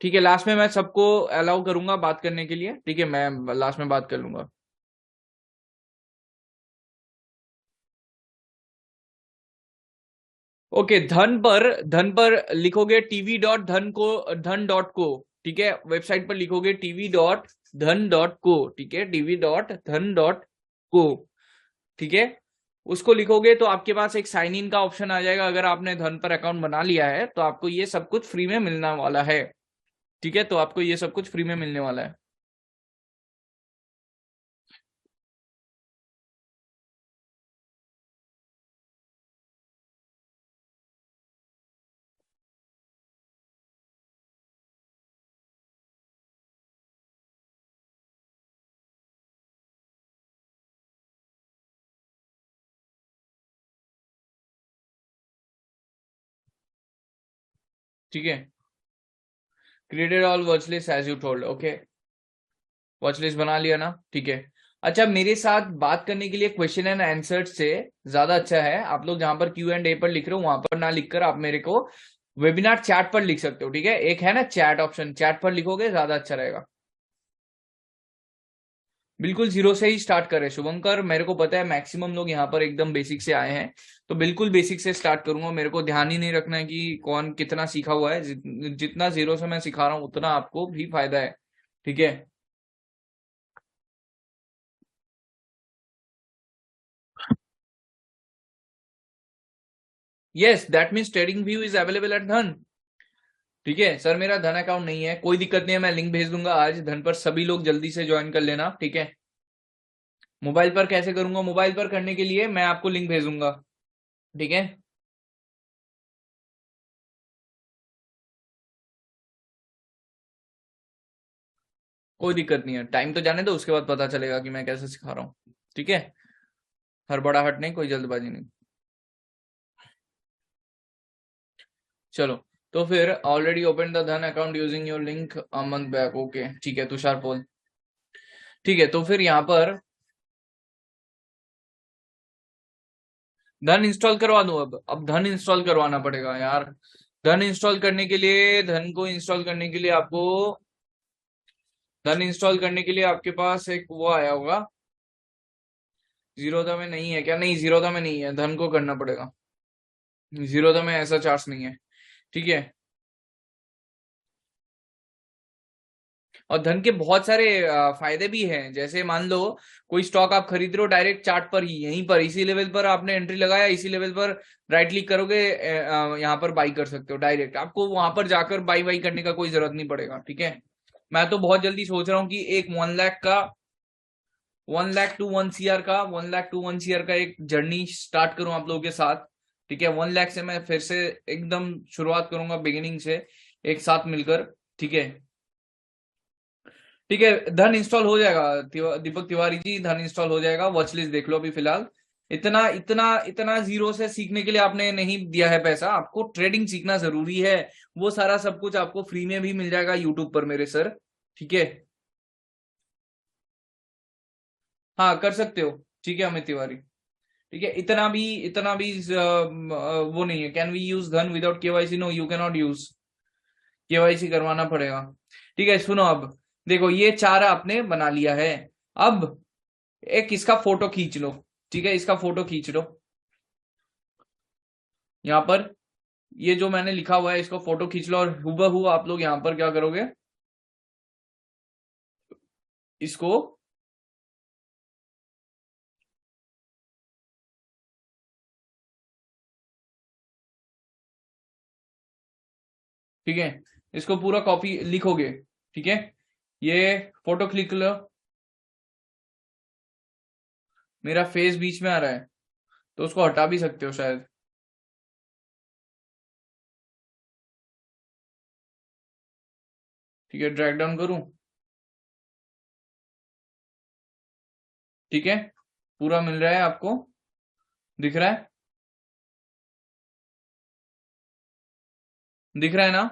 ठीक है, लास्ट में मैं सबको अलाउ करूंगा बात करने के लिए। ठीक है, मैं लास्ट में बात कर लूंगा। ओके, धन पर लिखोगे टीवी डॉट धन को, धन डॉट को। ठीक है, वेबसाइट पर लिखोगे टीवी डॉट धन डॉट को। ठीक है, टीवी डॉट धन डॉट को। ठीक है, उसको लिखोगे तो आपके पास एक साइन इन का ऑप्शन आ जाएगा। अगर आपने धन पर अकाउंट बना लिया है तो आपको ये सब कुछ फ्री में मिलने वाला है। ठीक है, तो आपको ये सब कुछ फ्री में मिलने वाला है। ठीक है, created all watch list as you told. Okay, watch list बना लिया ना। ठीक है, अच्छा, मेरे साथ बात करने के लिए क्वेश्चन एंड आंसर से ज्यादा अच्छा है आप लोग जहां पर Q&A पर लिख रहे हो वहां पर ना लिखकर आप मेरे को वेबिनार चैट पर लिख सकते हो। ठीक है, एक है ना चैट ऑप्शन, चैट पर लिखोगे ज्यादा अच्छा रहेगा। बिल्कुल जीरो से ही स्टार्ट करें शुभंकर। मेरे को पता है मैक्सिमम लोग यहाँ पर एकदम बेसिक से आए हैं, तो बिल्कुल बेसिक से स्टार्ट करूंगा। मेरे को ध्यान ही नहीं रखना है कि कौन कितना सीखा हुआ है। जितना जीरो से मैं सिखा रहा हूँ उतना आपको भी फायदा है। ठीक है, yes, that means trading view is available at धन। ठीक है सर, मेरा धन अकाउंट नहीं है, कोई दिक्कत नहीं है, मैं लिंक भेज दूंगा आज धन पर। सभी लोग जल्दी से ज्वाइन कर लेना। ठीक है, मोबाइल पर कैसे करूंगा? मोबाइल पर करने के लिए मैं आपको लिंक भेजूंगा। ठीक है, कोई दिक्कत नहीं है, टाइम तो जाने दो, उसके बाद पता चलेगा कि मैं कैसे सिखा रहा हूँ। ठीक है, हड़बड़ाहट नहीं, कोई जल्दबाजी नहीं। चलो, तो फिर ऑलरेडी ओपन द धन account using your link a month back. Okay, ठीक है, तुषार पोल। ठीक है, तो फिर यहाँ पर धन इंस्टॉल करवा दूं। अब धन इंस्टॉल करवाना पड़ेगा यार। धन इंस्टॉल करने के लिए, धन को इंस्टॉल करने के लिए आपको, धन इंस्टॉल करने के लिए आपके पास एक वो आया होगा। जीरोधा में नहीं है क्या? नहीं, जीरोधा में नहीं है, धन को करना पड़ेगा। जीरोधा में ऐसा चार्ज नहीं है। ठीक है, और धन के बहुत सारे फायदे भी हैं। जैसे मान लो कोई स्टॉक आप खरीद रहे हो डायरेक्ट चार्ट पर ही, यहीं पर इसी लेवल पर आपने एंट्री लगाया, इसी लेवल पर राइट क्लिक करोगे, यहाँ पर बाई कर सकते हो डायरेक्ट। आपको वहां पर जाकर बाई बाई करने का कोई जरूरत नहीं पड़ेगा। ठीक है, मैं तो बहुत जल्दी सोच रहा हूँ कि एक 1 लाख का, 1 लाख टू 1 CR का, 1 लाख टू 1 CR का एक जर्नी स्टार्ट करूं आप लोगों के साथ। ठीक है, 1 लाख से मैं फिर से एकदम शुरुआत करूंगा बिगिनिंग से, एक साथ मिलकर। ठीक है, ठीक है, धन इंस्टॉल हो जाएगा। दीपक तिवारी जी, धन इंस्टॉल हो जाएगा। वॉच लिस्ट देख लो अभी फिलहाल। इतना इतना इतना जीरो से सीखने के लिए आपने नहीं दिया है पैसा, आपको ट्रेडिंग सीखना जरूरी है। वो सारा सब कुछ आपको फ्री में भी मिल जाएगा यूट्यूब पर मेरे सर। ठीक है, हाँ कर सकते हो। ठीक है अमित तिवारी। ठीक है, इतना भी वो नहीं है। Can we use Dhan without KYC? No, you can not use, KYC करवाना पड़ेगा। ठीक है, सुनो अब, देखो ये 4 आपने बना लिया है। अब एक इसका फोटो खींच लो। ठीक है, इसका फोटो खींच लो। यहाँ पर ये जो मैंने लिखा हुआ है इसको फोटो खींच लो, और हुबहू आप लोग यहाँ पर क्या करोगे, इसको ठीक है, इसको पूरा कॉपी लिखोगे। ठीक है, ये फोटो क्लिक लो, मेरा फेस बीच में आ रहा है तो उसको हटा भी सकते हो शायद। ठीक है, ड्रैग डाउन करूं, ठीक है, पूरा मिल रहा है आपको, दिख रहा है, दिख रहा है ना।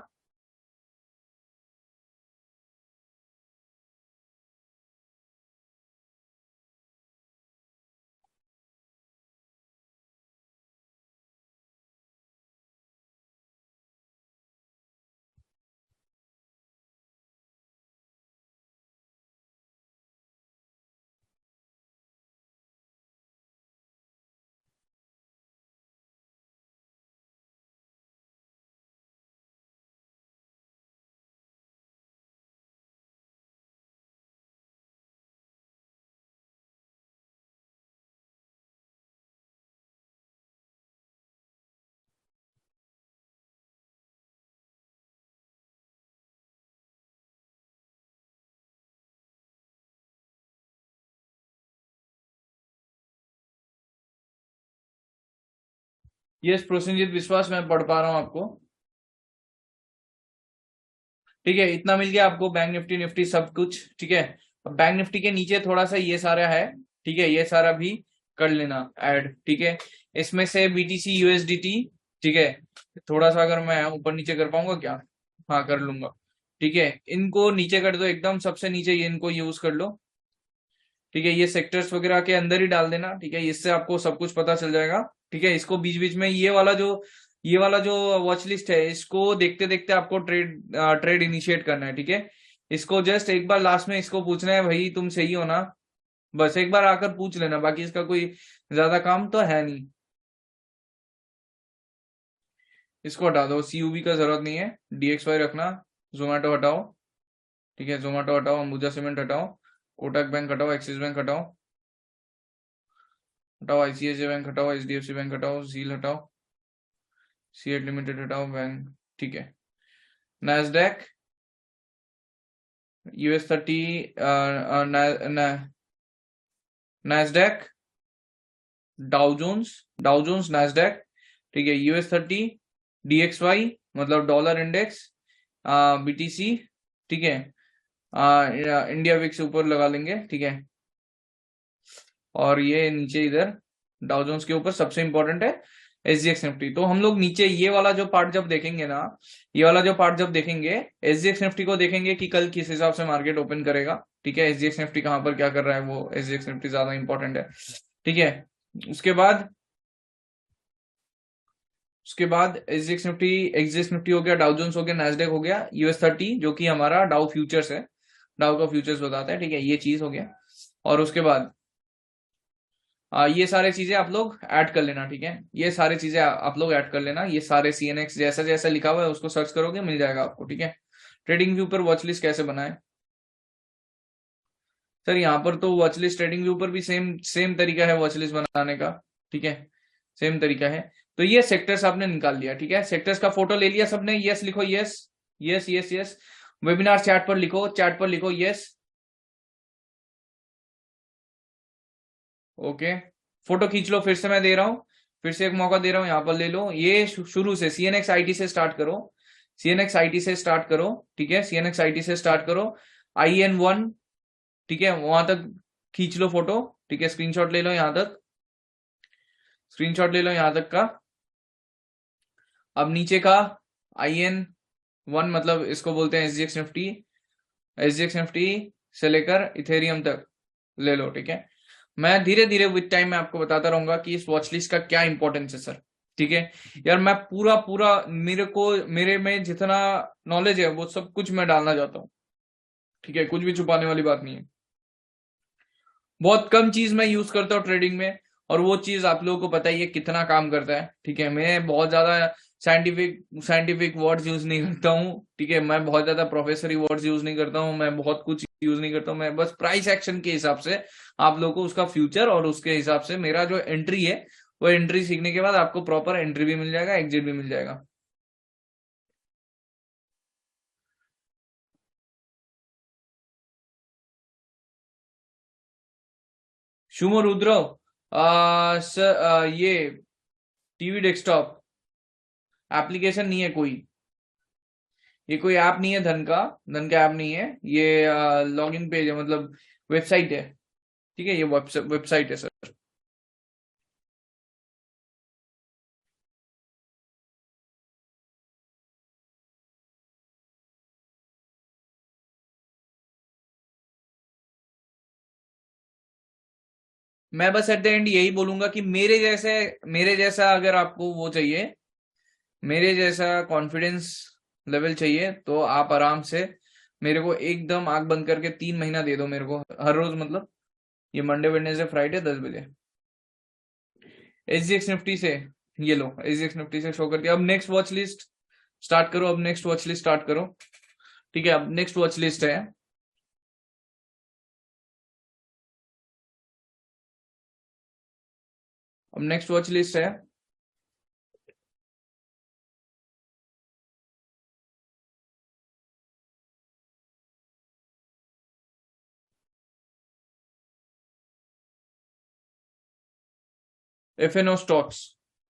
ये प्रोसेनजीत विश्वास मैं पढ़ पा रहा हूं आपको। ठीक है, इतना मिल गया आपको, बैंक निफ्टी निफ्टी सब कुछ। ठीक है, अब बैंक निफ्टी के नीचे थोड़ा सा ये सारा है। ठीक है, ये सारा भी कर लेना ऐड। ठीक है, इसमें से बीटीसी यूएसडीटी। ठीक है, थोड़ा सा अगर मैं ऊपर नीचे कर पाऊंगा क्या? हाँ, कर लूंगा। ठीक है, इनको नीचे कर दो एकदम, सबसे नीचे ये इनको यूज कर लो। ठीक है, ये सेक्टर्स वगैरह के अंदर ही डाल देना। ठीक है, इससे आपको सब कुछ पता चल जाएगा। ठीक है, इसको बीच बीच में ये वाला जो वॉच लिस्ट है, इसको देखते देखते आपको ट्रेड इनिशिएट करना है। ठीक है, इसको जस्ट एक बार लास्ट में इसको पूछना है, भाई तुम सही हो ना, बस एक बार आकर पूछ लेना, बाकी इसका कोई ज्यादा काम तो है नहीं। इसको हटा दो, सीयूबी का जरूरत नहीं है, डीएक्सवाई रखना। जोमेटो हटाओ। ठीक है, जोमेटो हटाओ, अंबुजा सीमेंट हटाओ, कोटक बैंक हटाओ, एक्सिस बैंक हटाओ, हटाओ आईसीआईसीआई बैंक हटाओ, एचडीएफसी बैंक हटाओ, जील हटाओ, सीएट लिमिटेड हटाओ, बैंक। ठीक है, Nasdaq, US 30, Nasdaq, Dow Jones Nasdaq. ठीक है, US 30, DXY मतलब डॉलर इंडेक्स, बीटीसी। ठीक है, इंडिया विक्स ऊपर लगा लेंगे। ठीक है, और ये नीचे इधर डाउ जोन्स के ऊपर सबसे इंपॉर्टेंट है एसजीएक्स निफ्टी। तो हम लोग नीचे ये वाला जो पार्ट जब देखेंगे ना, ये वाला जो पार्ट जब देखेंगे, एसजीएक्स निफ्टी को देखेंगे कि कल किस हिसाब से मार्केट ओपन करेगा। ठीक है, एसजीएक्स निफ्टी कहां पर क्या कर रहा है, वो एसजीएक्स निफ्टी ज्यादा इंपॉर्टेंट है। ठीक है, उसके बाद उसके बाद एसजीएक्स निफ्टी हो गया, डाउ जोन्स हो गया, नैस्डैक हो गया, US 30 जो कि हमारा डाउ फ्यूचर्स है, डाउ का फ्यूचर्स बताता है। ठीक है, ये चीज हो गया। और उसके बाद ये सारे चीजें आप लोग ऐड कर लेना। ठीक है, ये सारे चीजें आप लोग ऐड कर लेना, ये सारे सीएनएक्स जैसा जैसा लिखा हुआ है उसको सर्च करोगे मिल जाएगा आपको। ठीक है, ट्रेडिंग व्यू पर वॉच लिस्ट कैसे बनाए? सर यहाँ पर तो वॉच लिस्ट ट्रेडिंग व्यू पर भी सेम सेम तरीका है वॉच लिस्ट बनाने का। ठीक है, सेम तरीका है। तो ये सेक्टर्स आपने निकाल लिया। ठीक है, सेक्टर्स का फोटो ले लिया सबने, यस लिखो, yes yes yes yes. Webinar chat पर लिखो, चैट पर लिखो यस। ओके, फोटो खींच लो, फिर से मैं दे रहा हूं, फिर से एक मौका दे रहा हूं, यहां पर ले लो। ये शुरू से सीएनएक्स आईटी से स्टार्ट करो, सीएनएक्स आईटी से स्टार्ट करो। ठीक है, सीएनएक्स आईटी से स्टार्ट करो, IN1। ठीक है, वहां तक खींच लो फोटो। ठीक है, स्क्रीनशॉट ले लो यहां तक, स्क्रीनशॉट ले लो यहां तक का। अब नीचे का IN1 मतलब इसको बोलते हैं एसजीएक्स निफ्टी, एसजीएक्स निफ्टी से लेकर इथेरियम तक ले लो। ठीक है, मैं धीरे धीरे विद टाइम में आपको बताता रहूंगा कि इस वॉच लिस्ट का क्या इंपॉर्टेंस है सर। ठीक है यार, मैं पूरा पूरा मेरे में जितना नॉलेज है वो सब कुछ मैं डालना चाहता हूँ। ठीक है, कुछ भी छुपाने वाली बात नहीं है। बहुत कम चीज मैं यूज करता हूँ ट्रेडिंग में, और वो चीज आप लोगों को पता ही है कितना काम करता है। ठीक है, मैं बहुत ज्यादा साइंटिफिक वर्ड्स यूज नहीं करता हूँ। ठीक है, मैं बहुत ज्यादा प्रोफेसरी वर्ड्स यूज नहीं करता हूँ, मैं बहुत कुछ यूज नहीं करता हूँ, मैं बस प्राइस एक्शन के हिसाब से आप लोगों को उसका फ्यूचर और उसके हिसाब से मेरा जो एंट्री है, वो एंट्री सीखने के बाद आपको प्रॉपर एंट्री भी मिल जाएगा, एग्जिट भी मिल जाएगा। शुमो रुद्र सर, ये टीवी डेस्कटॉप एप्लीकेशन नहीं है कोई, ये कोई ऐप नहीं है, धन का ऐप नहीं है ये, लॉगिन पेज है, मतलब वेबसाइट है। ठीक है, ये वेबसाइट है सर। मैं बस एट द एंड यही बोलूंगा कि मेरे जैसा अगर आपको वो चाहिए, मेरे जैसा कॉन्फिडेंस लेवल चाहिए, तो आप आराम से मेरे को एकदम आंख बंद करके 3 महीना दे दो मेरे को, हर रोज, मतलब ये मंडे वेडनेसडे फ्राइडे 10 बजे एसजीएक्स निफ्टी से। ये लो, एसजीएक्स निफ्टी से शो कर दिया। अब नेक्स्ट वॉच लिस्ट स्टार्ट करो, अब नेक्स्ट वॉच लिस्ट स्टार्ट करो। ठीक है, अब नेक्स्ट वॉच लिस्ट है, अब नेक्स्ट वॉच लिस्ट है एफएनओ स्टॉक्स।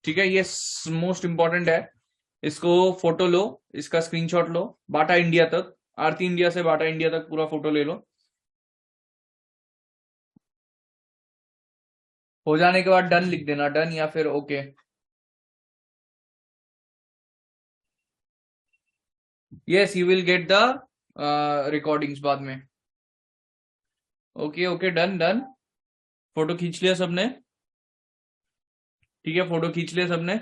ठीक है, ये मोस्ट इंपॉर्टेंट है, इसको फोटो लो, इसका स्क्रीनशॉट लो, बाटा इंडिया तक, आरती इंडिया से बाटा इंडिया तक पूरा फोटो ले लो। हो जाने के बाद डन लिख देना, डन या फिर okay. Yes, you will get the recordings बाद में। Okay okay, done done. Photo खींच लिया सबने? ठीक है, फोटो खींच लिया सबने?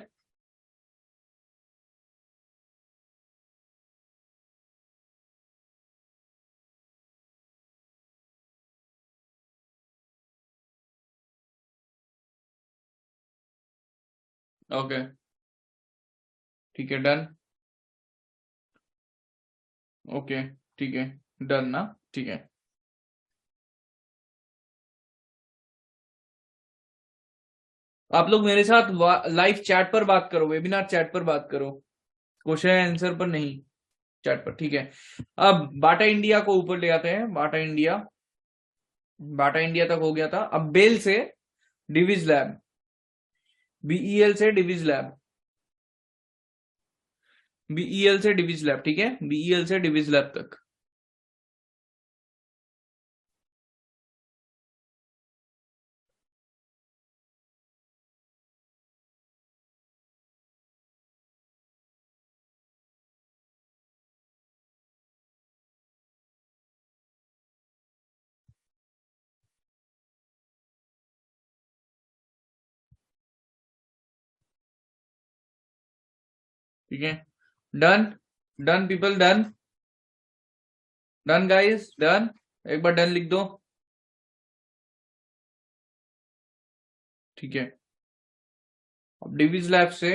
ओके, ठीक है, डन। ओके, ठीक है, डन ना, ठीक है। आप लोग मेरे साथ लाइव चैट पर बात करो, वेबिनार चैट पर बात करो, क्वेश्चन आंसर पर नहीं, चैट पर। ठीक है, अब बाटा इंडिया को ऊपर ले आते हैं। बाटा इंडिया, बाटा इंडिया तक हो गया था। अब बेल से डिविज लैब, बीईएल से डिविज लैब, बीईएल से डिविज लैब। ठीक है, बीईएल से डिविज लैब तक। ठीक है, done, done people, done, done guys, done. एक बार डन लिख दो। ठीक है, अब डिविज लैब से,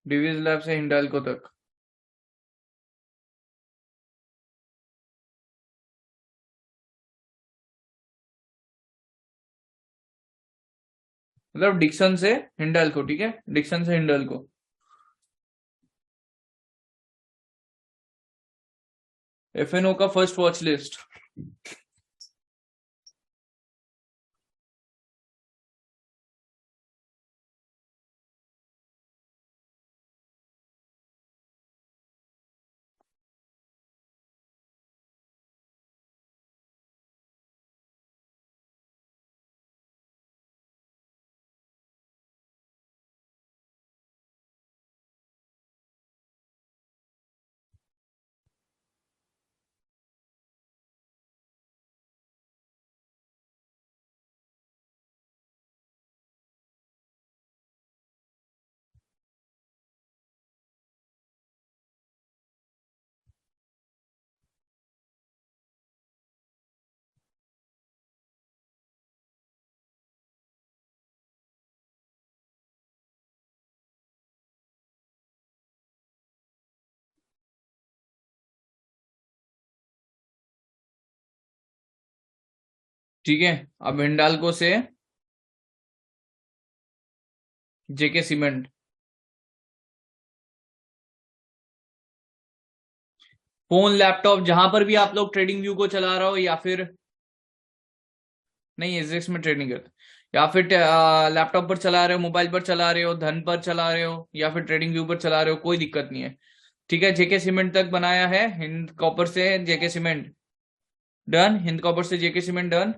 डिविज लैब से हिंडाल्को तक। मतलब डिक्सन से हिंडाल्को। ठीक है, डिक्सन से हिंडाल्को। एफएनओ का फर्स्ट वॉच लिस्ट। ठीक है, अब हिंडाल्को से जेके सीमेंट। फोन लैपटॉप जहां पर भी आप लोग ट्रेडिंग व्यू को चला रहे हो, या फिर नहीं एसजीएक्स में ट्रेड नहीं करते, या फिर लैपटॉप पर चला रहे हो, मोबाइल पर चला रहे हो, धन पर चला रहे हो, या फिर ट्रेडिंग व्यू पर चला रहे हो, कोई दिक्कत नहीं है। ठीक है, जेके सीमेंट तक बनाया है, हिंद कॉपर से जेके सीमेंट डन, हिंद कॉपर से जेके सीमेंट डन।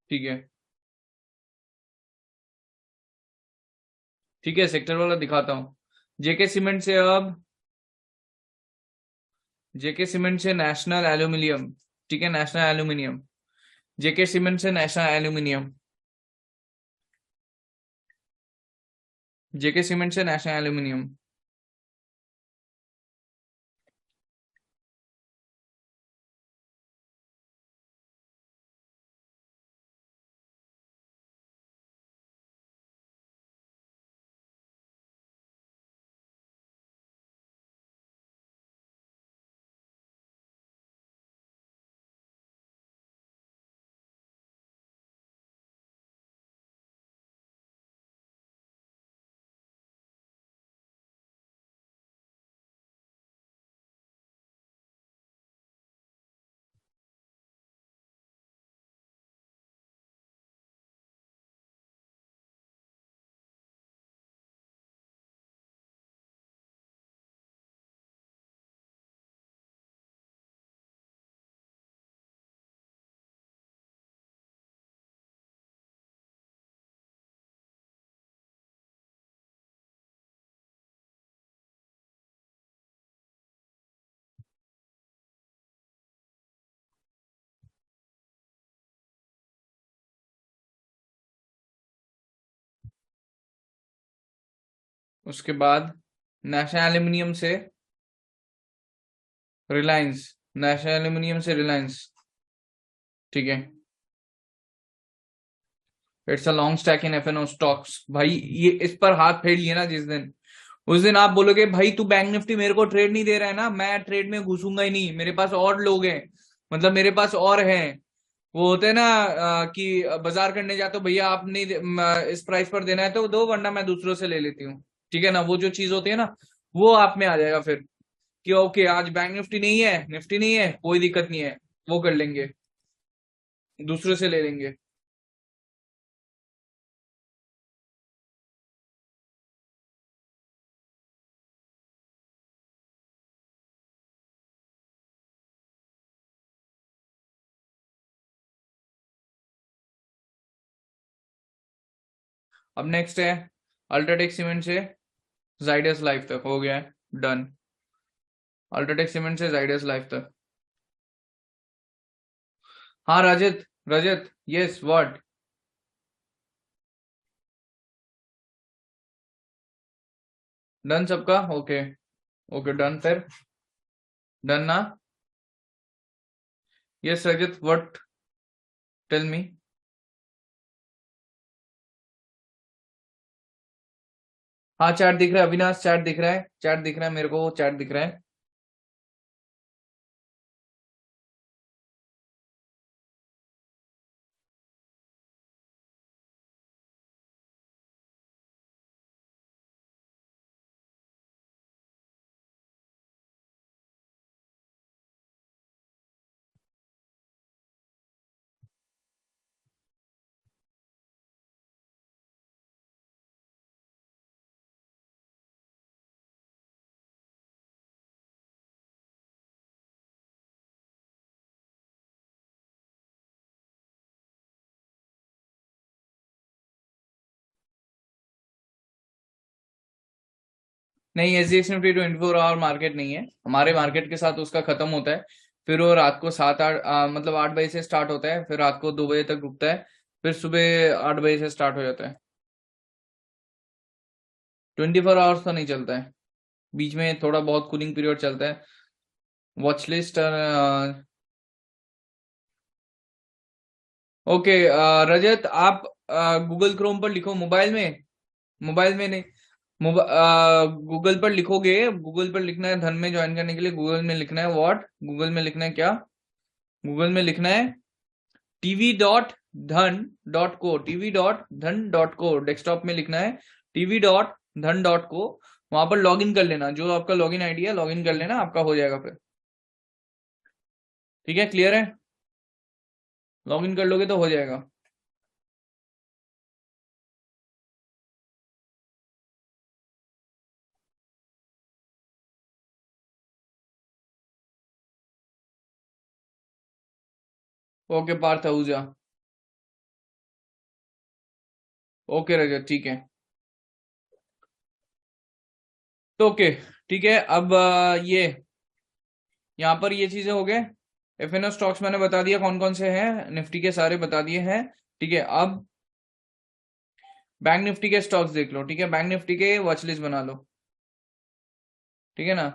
ठीक है, ठीक है, सेक्टर वाला दिखाता हूँ। जेके सीमेंट से अब, जेके सीमेंट से नेशनल एल्यूमिनियम। ठीक है, नेशनल एल्यूमिनियम, जेके सीमेंट से नेशनल एल्यूमिनियम, जेके सीमेंट से नेशनल एल्यूमिनियम। उसके बाद नेशनल एल्यूमिनियम से रिलायंस, नेशनल एल्यूमिनियम से रिलायंस। ठीक है, it's a long stack in FNO stocks. भाई ये इस पर हाथ फेर लिए ना जिस दिन, उस दिन आप बोलोगे भाई तू बैंक निफ्टी मेरे को ट्रेड नहीं दे रहा है ना, मैं ट्रेड में घुसूंगा ही नहीं, मेरे पास और लोग हैं, मतलब मेरे पास और हैं। वो होते हैं ना कि बाजार करने जाते हो, भैया आप नहीं इस प्राइस पर देना है तो दो, वरना मैं दूसरों से ले लेती हूँ। ठीक है ना, वो जो चीज होती है ना, वो आप में आ जाएगा फिर कि ओके आज बैंक निफ्टी नहीं है, निफ्टी नहीं है, कोई दिक्कत नहीं है, वो कर लेंगे, दूसरों से ले लेंगे। अब नेक्स्ट है अल्ट्राटेक सीमेंट से जाइडस लाइफ तक, हो गया है डन। अल्ट्राटेक सीमेंट से जाइडस लाइफ तक। हाँ Rajat, Rajat yes what. Done सबका, ओके। ओके डन फिर, डन ना। Yes Rajat what, tell me. हाँ चैट दिख रहा है अविनाश, चैट दिख रहा है, चैट दिख रहा है मेरे को, चैट दिख रहा है। नहीं एसजीएक्स निफ्टी 24 आवर मार्केट नहीं है, हमारे मार्केट के साथ उसका खत्म होता है। फिर वो रात को 7-8 मतलब 8 बजे से स्टार्ट होता है, फिर रात को 2 बजे तक रुकता है, फिर सुबह 8 बजे से स्टार्ट हो जाता है। 24 आवर्स तो नहीं चलता है, बीच में थोड़ा बहुत कूलिंग पीरियड चलता है। Watch list, okay. रजत आप गूगल क्रोम पर लिखो मोबाइल में मोबाइल में नहीं, गूगल पर लिखोगे, गूगल पर लिखना है धन में ज्वाइन करने के लिए, गूगल में लिखना है व्हाट, गूगल में लिखना है क्या, गूगल में लिखना है tv.dhan.co, tv.dhan.co, डेस्कटॉप में लिखना है tv.dhan.co, वहां पर लॉगिन कर लेना, जो आपका लॉगिन आईडी है लॉगिन कर लेना, आपका हो जाएगा फिर। ठीक है, क्लियर है, लॉगिन कर लोगे तो हो जाएगा। ओके पार्थ आहूजा, ओके रजत, ठीक है। तो ओके, ठीक है, अब ये यहाँ पर ये चीजें हो गए, एफएनओ स्टॉक्स मैंने बता दिया कौन कौन से हैं, निफ्टी के सारे बता दिए हैं। ठीक है, अब बैंक निफ्टी के स्टॉक्स देख लो। ठीक है, बैंक निफ्टी के वॉच लिस्ट बना लो। ठीक है ना,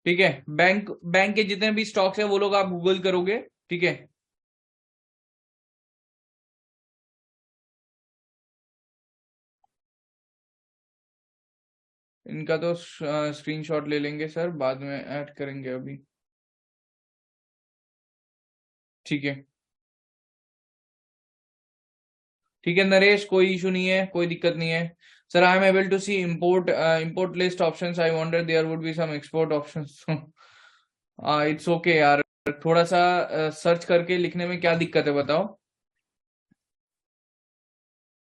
ठीक है, बैंक बैंक के जितने भी स्टॉक्स है वो लोग आप गूगल करोगे। ठीक है, इनका तो स्क्रीनशॉट ले लेंगे सर, बाद में ऐड करेंगे अभी। ठीक है, ठीक है नरेश, कोई इशू नहीं है, कोई दिक्कत नहीं है। Sir I am able to see import list options, I wonder there would be some export options. It's okay यार, थोड़ा सा सर्च करके लिखने में क्या दिक्कत है बताओ,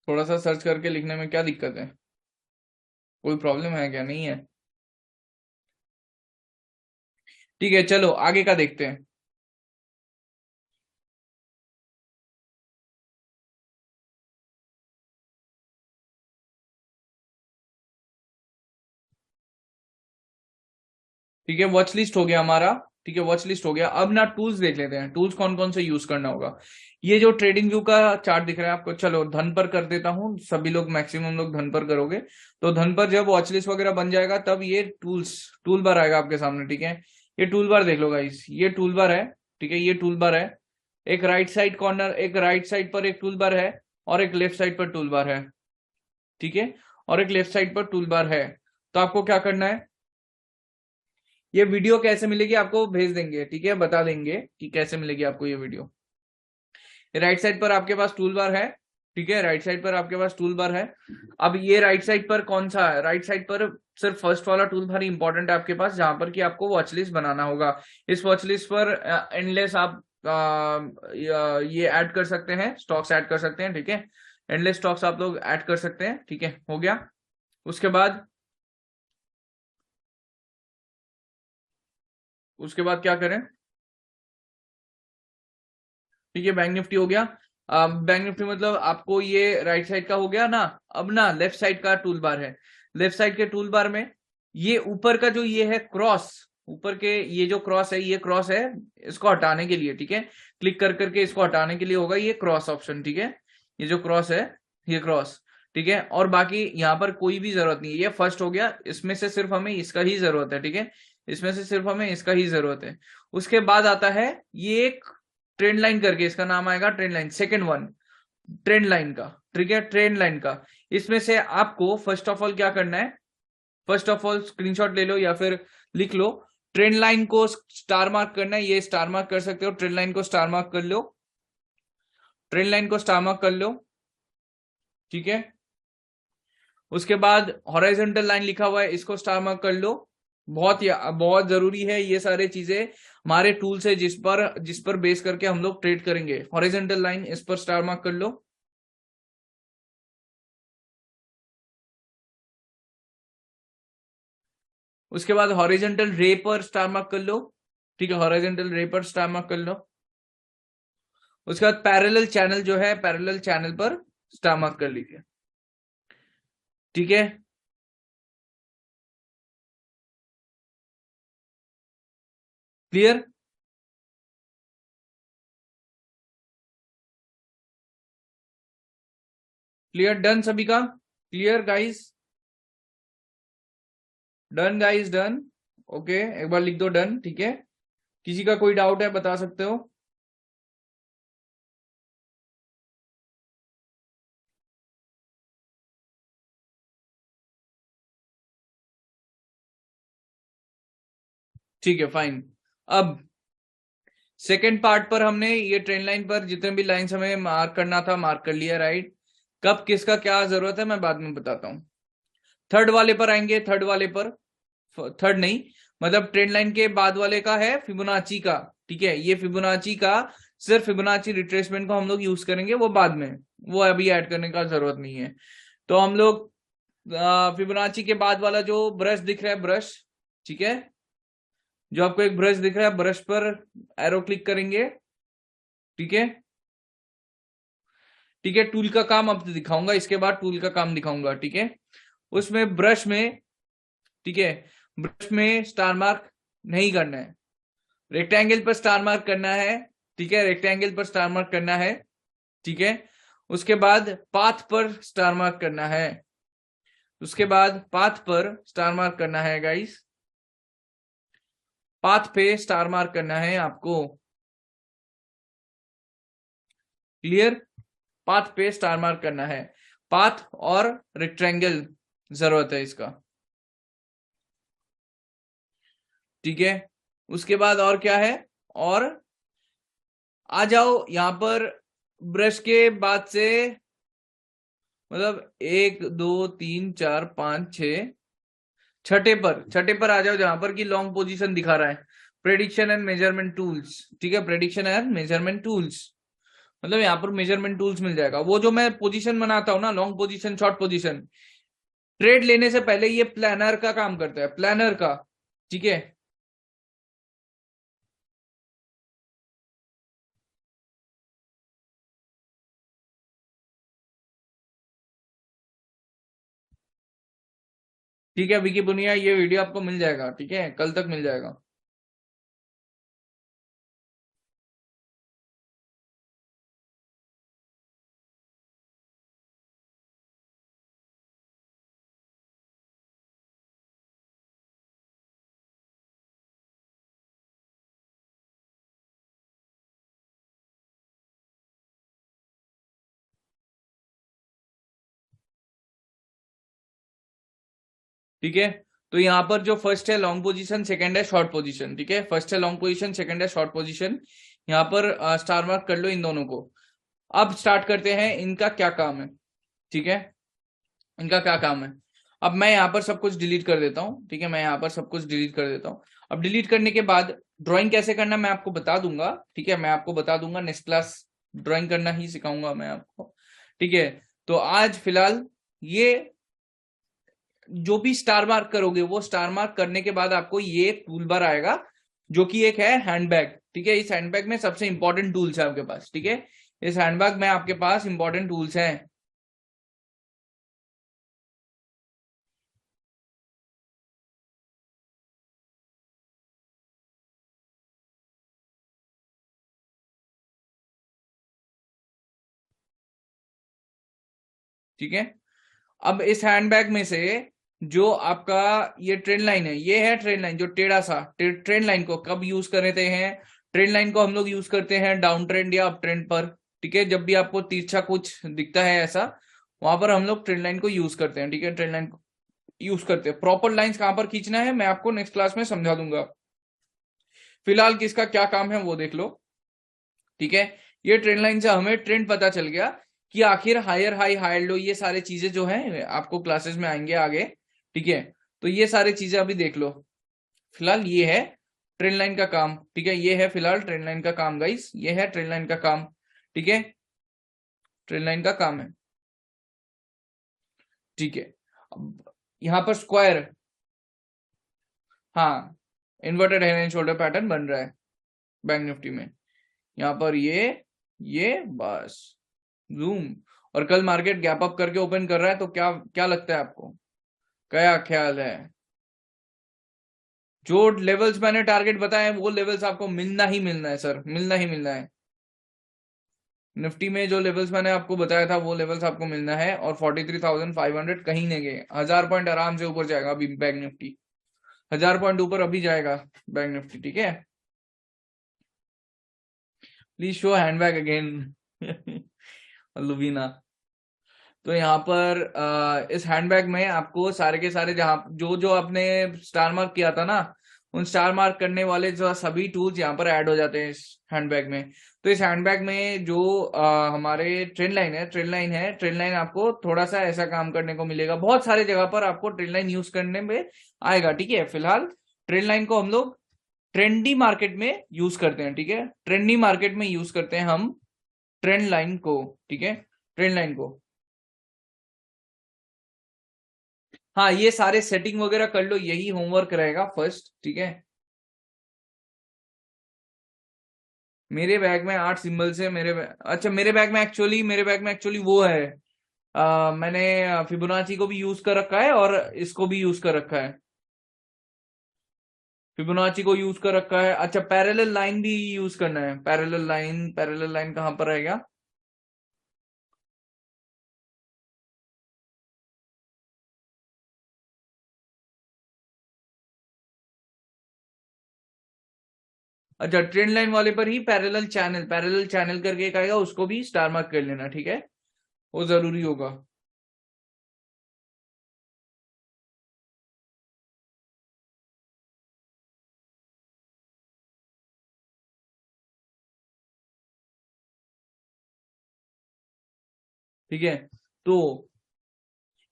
थोड़ा सा सर्च करके लिखने में क्या दिक्कत है, कोई प्रॉब्लम है क्या, नहीं है? ठीक है, चलो आगे का देखते हैं। ठीक है, वॉच लिस्ट हो गया हमारा। ठीक है, वॉच लिस्ट हो गया, अब ना टूल्स देख लेते हैं, टूल्स कौन कौन से यूज करना होगा। ये जो ट्रेडिंग व्यू का चार्ट दिख रहा है आपको, चलो धन पर कर देता हूँ, सभी लोग मैक्सिमम लोग धन पर करोगे, तो धन पर जब वॉच लिस्ट वगैरह बन जाएगा तब ये टूल बार आएगा आपके सामने। ठीक है, ये टूल बार देख लो गाइस, ये टूल बार है। ठीक है, ये टूल बार है, एक राइट साइड कॉर्नर, एक राइट साइड पर एक टूल बार है, और एक लेफ्ट साइड पर टूल बार है। ठीक है, और एक लेफ्ट साइड पर टूल बार है। तो आपको क्या करना है, ये वीडियो कैसे मिलेगी आपको भेज देंगे, ठीक है, बता देंगे कि कैसे मिलेगी आपको ये वीडियो। राइट साइड पर आपके पास टूल बार है। ठीक है, राइट साइड पर आपके पास टूल बार है। अब ये राइट साइड पर कौन सा है, राइट साइड पर सिर्फ फर्स्ट वाला टूल बार इंपॉर्टेंट है आपके पास, जहां पर कि आपको वॉच लिस्ट बनाना होगा। इस वॉच लिस्ट पर एंडलेस आप ये ऐड कर सकते हैं, स्टॉक्स ऐड कर सकते हैं। ठीक है, एंडलेस स्टॉक्स आप लोग ऐड कर सकते हैं। ठीक है, हो गया। उसके बाद उसके बाद क्या करें, ठीक है, बैंक निफ्टी हो गया। बैंक निफ्टी मतलब आपको ये राइट साइड का हो गया ना। अब ना लेफ्ट साइड का टूल बार है, लेफ्ट साइड के टूल बार में ये ऊपर का जो ये है क्रॉस, ऊपर के ये जो क्रॉस है, ये क्रॉस है, इसको हटाने के लिए, ठीक है, क्लिक कर करके इसको हटाने के लिए होगा ये क्रॉस ऑप्शन। ठीक है, ये जो क्रॉस है, ये क्रॉस। ठीक है, और बाकी यहाँ पर कोई भी जरूरत नहीं है, ये फर्स्ट हो गया, इसमें से सिर्फ हमें इसका ही जरूरत है। ठीक है, इसमें से सिर्फ हमें इसका ही जरूरत है। उसके बाद आता है ये एक ट्रेंड लाइन करके, इसका नाम आएगा trend line, second one, trend line का। ठीक है, ट्रेंड लाइन का, इसमें से आपको फर्स्ट ऑफ ऑल क्या करना है, फर्स्ट ऑफ ऑल स्क्रीनशॉट ले लो या फिर लिख लो, ट्रेंड लाइन को स्टार मार्क करना है, ये स्टार मार्क कर सकते हो, ट्रेंड लाइन को स्टार मार्क कर लो, ट्रेंड लाइन को स्टार मार्क कर लो। ठीक है, उसके बाद हॉरिजॉन्टल लाइन लिखा हुआ है, इसको स्टार मार्क कर लो। बहुत जरूरी है ये सारे चीजें हमारे टूल से, जिस पर बेस करके हम लोग ट्रेड करेंगे। हॉरिजॉन्टल लाइन, इस पर स्टार मार्क कर लो। उसके बाद हॉरिजॉन्टल रे पर स्टार मार्क कर लो। ठीक है, हॉरिजॉन्टल रे पर स्टार मार्क कर लो। उसके बाद पैरेलल चैनल जो है, पैरेलल चैनल पर स्टार मार्क कर लीजिए। ठीक है, क्लियर। क्लियर, डन सभी का, clear guys, done guys, done. Okay, एक बार लिख दो डन, ठीक है। किसी का कोई डाउट है बता सकते हो। ठीक है, फाइन। अब सेकेंड पार्ट पर हमने ये ट्रेन लाइन पर जितने भी लाइंस हमें मार्क करना था मार्क कर लिया, राइट। कब किसका क्या जरूरत है मैं बाद में बताता हूं। थर्ड वाले पर आएंगे, थर्ड वाले पर, थर्ड नहीं, मतलब ट्रेंड लाइन के बाद वाले का है फिबोनाची का, ठीक है। ये फिबोनाची का सिर्फ फिबोनाची रिट्रेसमेंट को हम लोग यूज करेंगे, वो बाद में, वो अभी ऐड करने का जरूरत नहीं है। तो हम लोग फिबोनाची के बाद वाला जो ब्रश दिख रहा है, ब्रश, ठीक है, जो आपको एक ब्रश दिख रहा है, ब्रश पर एरो क्लिक करेंगे, ठीक है। ठीक है, टूल का काम अब दिखाऊंगा, इसके बाद टूल का काम दिखाऊंगा, ठीक है। उसमें ब्रश में, ठीक है, ब्रश में स्टार मार्क नहीं करना है, रेक्टेंगल पर स्टार मार्क करना है, ठीक है, रेक्टेंगल पर स्टार मार्क करना है, ठीक है। उसके बाद पाथ पर स्टार मार्क करना है, उसके बाद पाथ पर स्टार मार्क करना है गाइस, पाथ पे स्टार मार्क करना है आपको, क्लियर। पाथ पे स्टार मार्क करना है, पाथ और रेक्टेंगल जरूरत है इसका, ठीक है। उसके बाद और क्या है, और आ जाओ यहां पर ब्रश के बाद से, मतलब 1 2 3 4 5 6, छठे पर आ जाओ जहां पर कि लॉन्ग पोजीशन दिखा रहा है, प्रेडिक्शन एंड मेजरमेंट टूल्स, ठीक है, प्रेडिक्शन एंड मेजरमेंट टूल्स, मतलब यहाँ पर मेजरमेंट टूल्स मिल जाएगा। वो जो मैं पोजीशन बनाता हूँ ना, long position, short position, trade लेने से पहले ये प्लानर का काम करता है, प्लानर का, ठीक है। ठीक है विकी बुनिया, ये वीडियो आपको मिल जाएगा, ठीक है, कल तक मिल जाएगा। ठीक है, तो यहाँ पर जो फर्स्ट है लॉन्ग पोजीशन, सेकंड है शॉर्ट पोजीशन, ठीक है, फर्स्ट है लॉन्ग पोजीशन, सेकंड है शॉर्ट पोजीशन, यहाँ पर स्टार मार्क कर लो इन दोनों को। अब स्टार्ट करते हैं इनका क्या काम है, ठीक है, इनका क्या काम है। अब मैं यहाँ पर सब कुछ डिलीट कर देता हूँ, ठीक है, मैं यहाँ पर सब कुछ डिलीट कर देता हूँ। अब डिलीट करने के बाद ड्राइंग कैसे करना मैं आपको बता दूंगा, ठीक है, मैं आपको बता दूंगा, नेक्स्ट क्लास ड्राइंग करना ही सिखाऊंगा मैं आपको, ठीक है। तो आज फिलहाल ये जो भी स्टार मार्क करोगे, वो स्टार मार्क करने के बाद आपको ये टूल बार आएगा, जो कि एक है हैंडबैग, ठीक है। इस हैंडबैग में सबसे इंपॉर्टेंट टूल्स है आपके पास, ठीक है, इस हैंडबैग में आपके पास इंपॉर्टेंट टूल्स हैं। ठीक है, अब इस हैंडबैग में से जो आपका ये ट्रेन लाइन है, ये है ट्रेन लाइन, जो टेढ़ा सा ट्रेन लाइन को कब यूज करते हैं, ट्रेन लाइन को हम लोग यूज करते हैं डाउन ट्रेंड या अप ट्रेंड पर, ठीक है। जब भी आपको तिरछा कुछ दिखता है ऐसा, वहां पर हम लोग ट्रेन लाइन को यूज करते हैं, ठीक है, ट्रेन लाइन को यूज करते हैं। प्रॉपर लाइंस कहां पर खींचना है मैं आपको नेक्स्ट क्लास में समझा दूंगा, फिलहाल किसका क्या काम है वो देख लो, ठीक है। ये ट्रेंड लाइन से हमें ट्रेंड पता चल गया कि आखिर हायर हाई हायर लो ये सारे चीजें जो हैं आपको क्लासेस में आएंगे आगे, ठीक है। तो ये सारी चीजें अभी देख लो, फिलहाल ये है ट्रेंड लाइन का काम, ठीक है, ये है फिलहाल ट्रेंड लाइन का काम गाइस, ये है ट्रेंड लाइन का काम, ठीक है, ट्रेंड लाइन का काम है, ठीक है। अब यहाँ पर स्क्वायर, हाँ, inverted head and shoulder pattern बन रहा है बैंक निफ्टी में, यहाँ पर ये बस जूम, और कल मार्केट गैप अप करके ओपन कर रहा है, तो क्या क्या लगता है आपको, क्या ख्याल है। जो लेवल्स मैंने टारगेट बताए हैं वो लेवल्स आपको मिलना ही मिलना है सर, मिलना ही मिलना है। निफ्टी में जो लेवल्स मैंने आपको बताया था वो लेवल्स आपको मिलना है, और 43,500 कहीं नहीं गए, 1000 पॉइंट आराम से ऊपर जाएगा अभी बैंक निफ्टी, 1000 पॉइंट ऊपर अभी जाएगा बैंक निफ्टी, ठीक है। Please show handbag again Lubina. तो यहाँ पर इस हैंडबैग में आपको सारे के सारे जहाँ जो जो आपने स्टार मार्क किया था ना, उन स्टार मार्क करने वाले जो सभी टूल्स यहाँ पर ऐड हो जाते हैं इस हैंडबैग में। तो इस हैंडबैग में जो हमारे ट्रेंड लाइन आपको थोड़ा सा ऐसा काम करने को मिलेगा, बहुत सारे जगह पर आपको ट्रेंड लाइन यूज करने में आएगा, ठीक है। फिलहाल ट्रेंड लाइन को हम लोग ट्रेंडी मार्केट में यूज करते हैं, ठीक है। ट्रेंडी मार्केट में यूज करते हैं हम ट्रेंड लाइन को, ठीक है, ट्रेंड लाइन को। हाँ, ये सारे सेटिंग वगैरह कर लो, यही होमवर्क रहेगा फर्स्ट, ठीक है। मेरे बैग में 8 सिंबल से अच्छा, मेरे बैग में एक्चुअली वो है, मैंने फिबोनाची को भी यूज कर रखा है और इसको भी यूज कर रखा है, फिबोनाची को यूज कर रखा है। अच्छा, पैरेलल लाइन भी यूज करना है, पैरेलल लाइन कहां पर रहेगा? अच्छा, ट्रेंड लाइन वाले पर ही पैरेलल चैनल करके एक आएगा, उसको भी स्टार मार्क कर लेना, ठीक है, वो जरूरी होगा। ठीक है, तो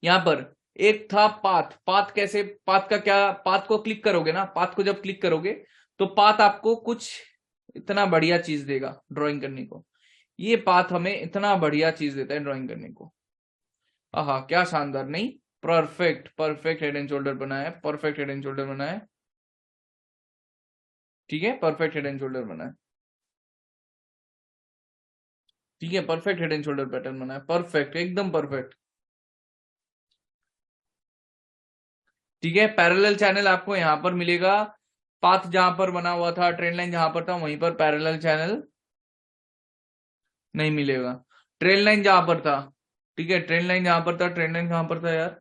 यहां पर एक था पाथ। पाथ का क्या, पाथ को क्लिक करोगे ना, पाथ को जब क्लिक करोगे तो पाथ आपको कुछ इतना बढ़िया चीज देगा ड्राइंग करने को। ये पाथ हमें इतना बढ़िया चीज देता है ड्राइंग करने को। आहा, क्या शानदार, नहीं? Perfect perfect head and shoulder बना है, परफेक्ट हेड एंड शोल्डर बना है, ठीक है, परफेक्ट हेड एंड शोल्डर बना है, ठीक है, perfect head and shoulder pattern बना है, परफेक्ट, एकदम परफेक्ट, ठीक है। पैरेलल चैनल आपको यहां पर मिलेगा, पाथ जहां पर बना हुआ था, ट्रेंड लाइन जहां पर था, वहीं पर पैरेलल चैनल नहीं मिलेगा। ट्रेंड लाइन जहां पर था, ठीक है, ट्रेंड लाइन जहां पर था, ट्रेंड लाइन कहां पर था यार?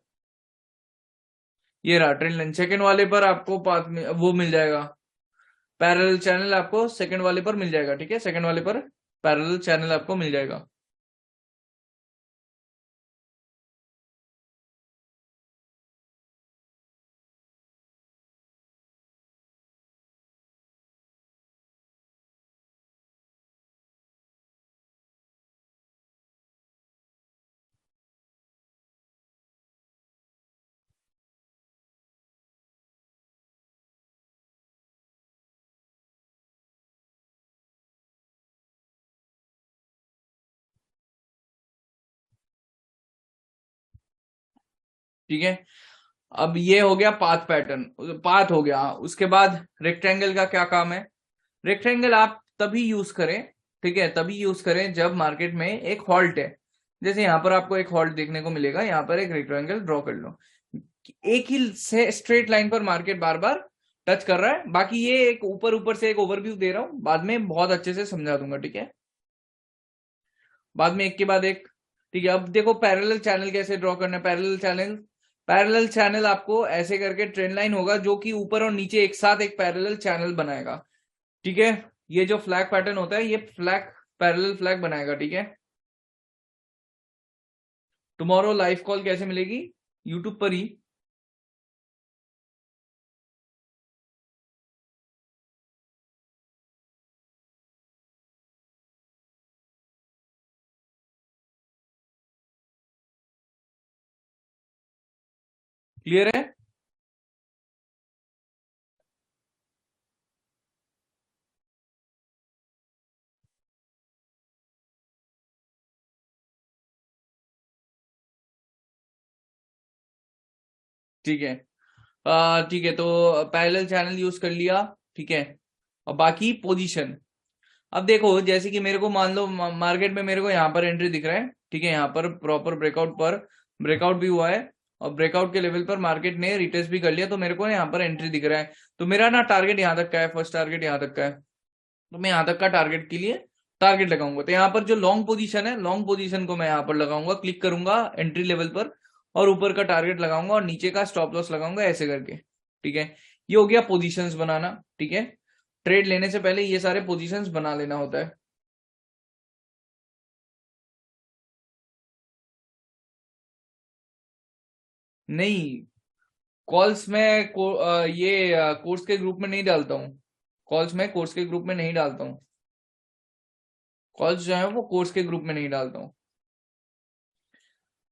ये रहा ट्रेंड लाइन, सेकंड वाले पर आपको पाथ में वो मिल जाएगा, पैरेलल चैनल आपको सेकंड वाले पर मिल जाएगा, ठीक है, सेकंड वाले पर पैरेलल चैनल आपको मिल जाएगा। ठीक है, अब ये हो गया पाथ पैटर्न, पाथ हो गया। उसके बाद रेक्टेंगल का क्या काम है? रेक्टेंगल आप तभी यूज करें, ठीक है, तभी यूज करें जब मार्केट में एक हॉल्ट है। जैसे यहां पर आपको एक हॉल्ट देखने को मिलेगा, यहां पर एक रेक्टेंगल ड्रॉ कर लो, एक ही से स्ट्रेट लाइन पर मार्केट बार बार टच कर रहा है। बाकी ये एक ऊपर ऊपर से एक ओवरव्यू दे रहा हूं, बाद में बहुत अच्छे से समझा दूंगा, ठीक है, बाद में एक के बाद एक। ठीक है, अब देखो पैरेलल चैनल कैसे ड्रॉ करना है। पैरेलल चैनल आपको ऐसे करके ट्रेंड लाइन होगा जो कि ऊपर और नीचे एक साथ एक पैरेलल चैनल बनाएगा, ठीक है। ये जो फ्लैग पैटर्न होता है, ये फ्लैग पैरेलल फ्लैग बनाएगा, ठीक है। टुमारो लाइव कॉल कैसे मिलेगी? यूट्यूब पर ही। क्लियर है? ठीक है, ठीक है, तो पैरेलल चैनल यूज कर लिया, ठीक है। और बाकी पोजीशन, अब देखो जैसे कि मेरे को मान लो मार्केट में मेरे को यहाँ पर एंट्री दिख रहा है, ठीक है, यहाँ पर प्रॉपर ब्रेकआउट पर ब्रेकआउट भी हुआ है, और ब्रेकआउट के लेवल पर मार्केट ने रिटेस्ट भी कर लिया, तो मेरे को यहाँ पर एंट्री दिख रहा है। तो मेरा ना टारगेट यहाँ तक का है, फर्स्ट टारगेट यहाँ तक का है, तो मैं यहाँ तक का टारगेट के लिए टारगेट लगाऊंगा। तो यहाँ पर जो लॉन्ग पोजीशन है, लॉन्ग पोजीशन को मैं यहाँ पर लगाऊंगा, क्लिक करूंगा एंट्री लेवल पर और ऊपर का टारगेट लगाऊंगा और नीचे का स्टॉप लॉस लगाऊंगा ऐसे करके। ठीक है, ये हो गया पोजीशंस बनाना। ठीक है, ट्रेड लेने से पहले ये सारे पोजीशंस बना लेना होता है। नहीं, कॉल्स में ये कोर्स के ग्रुप में नहीं डालता हूँ। कॉल्स में कोर्स के ग्रुप में नहीं डालता हूँ। कॉल्स जो है वो कोर्स के ग्रुप में नहीं डालता हूँ।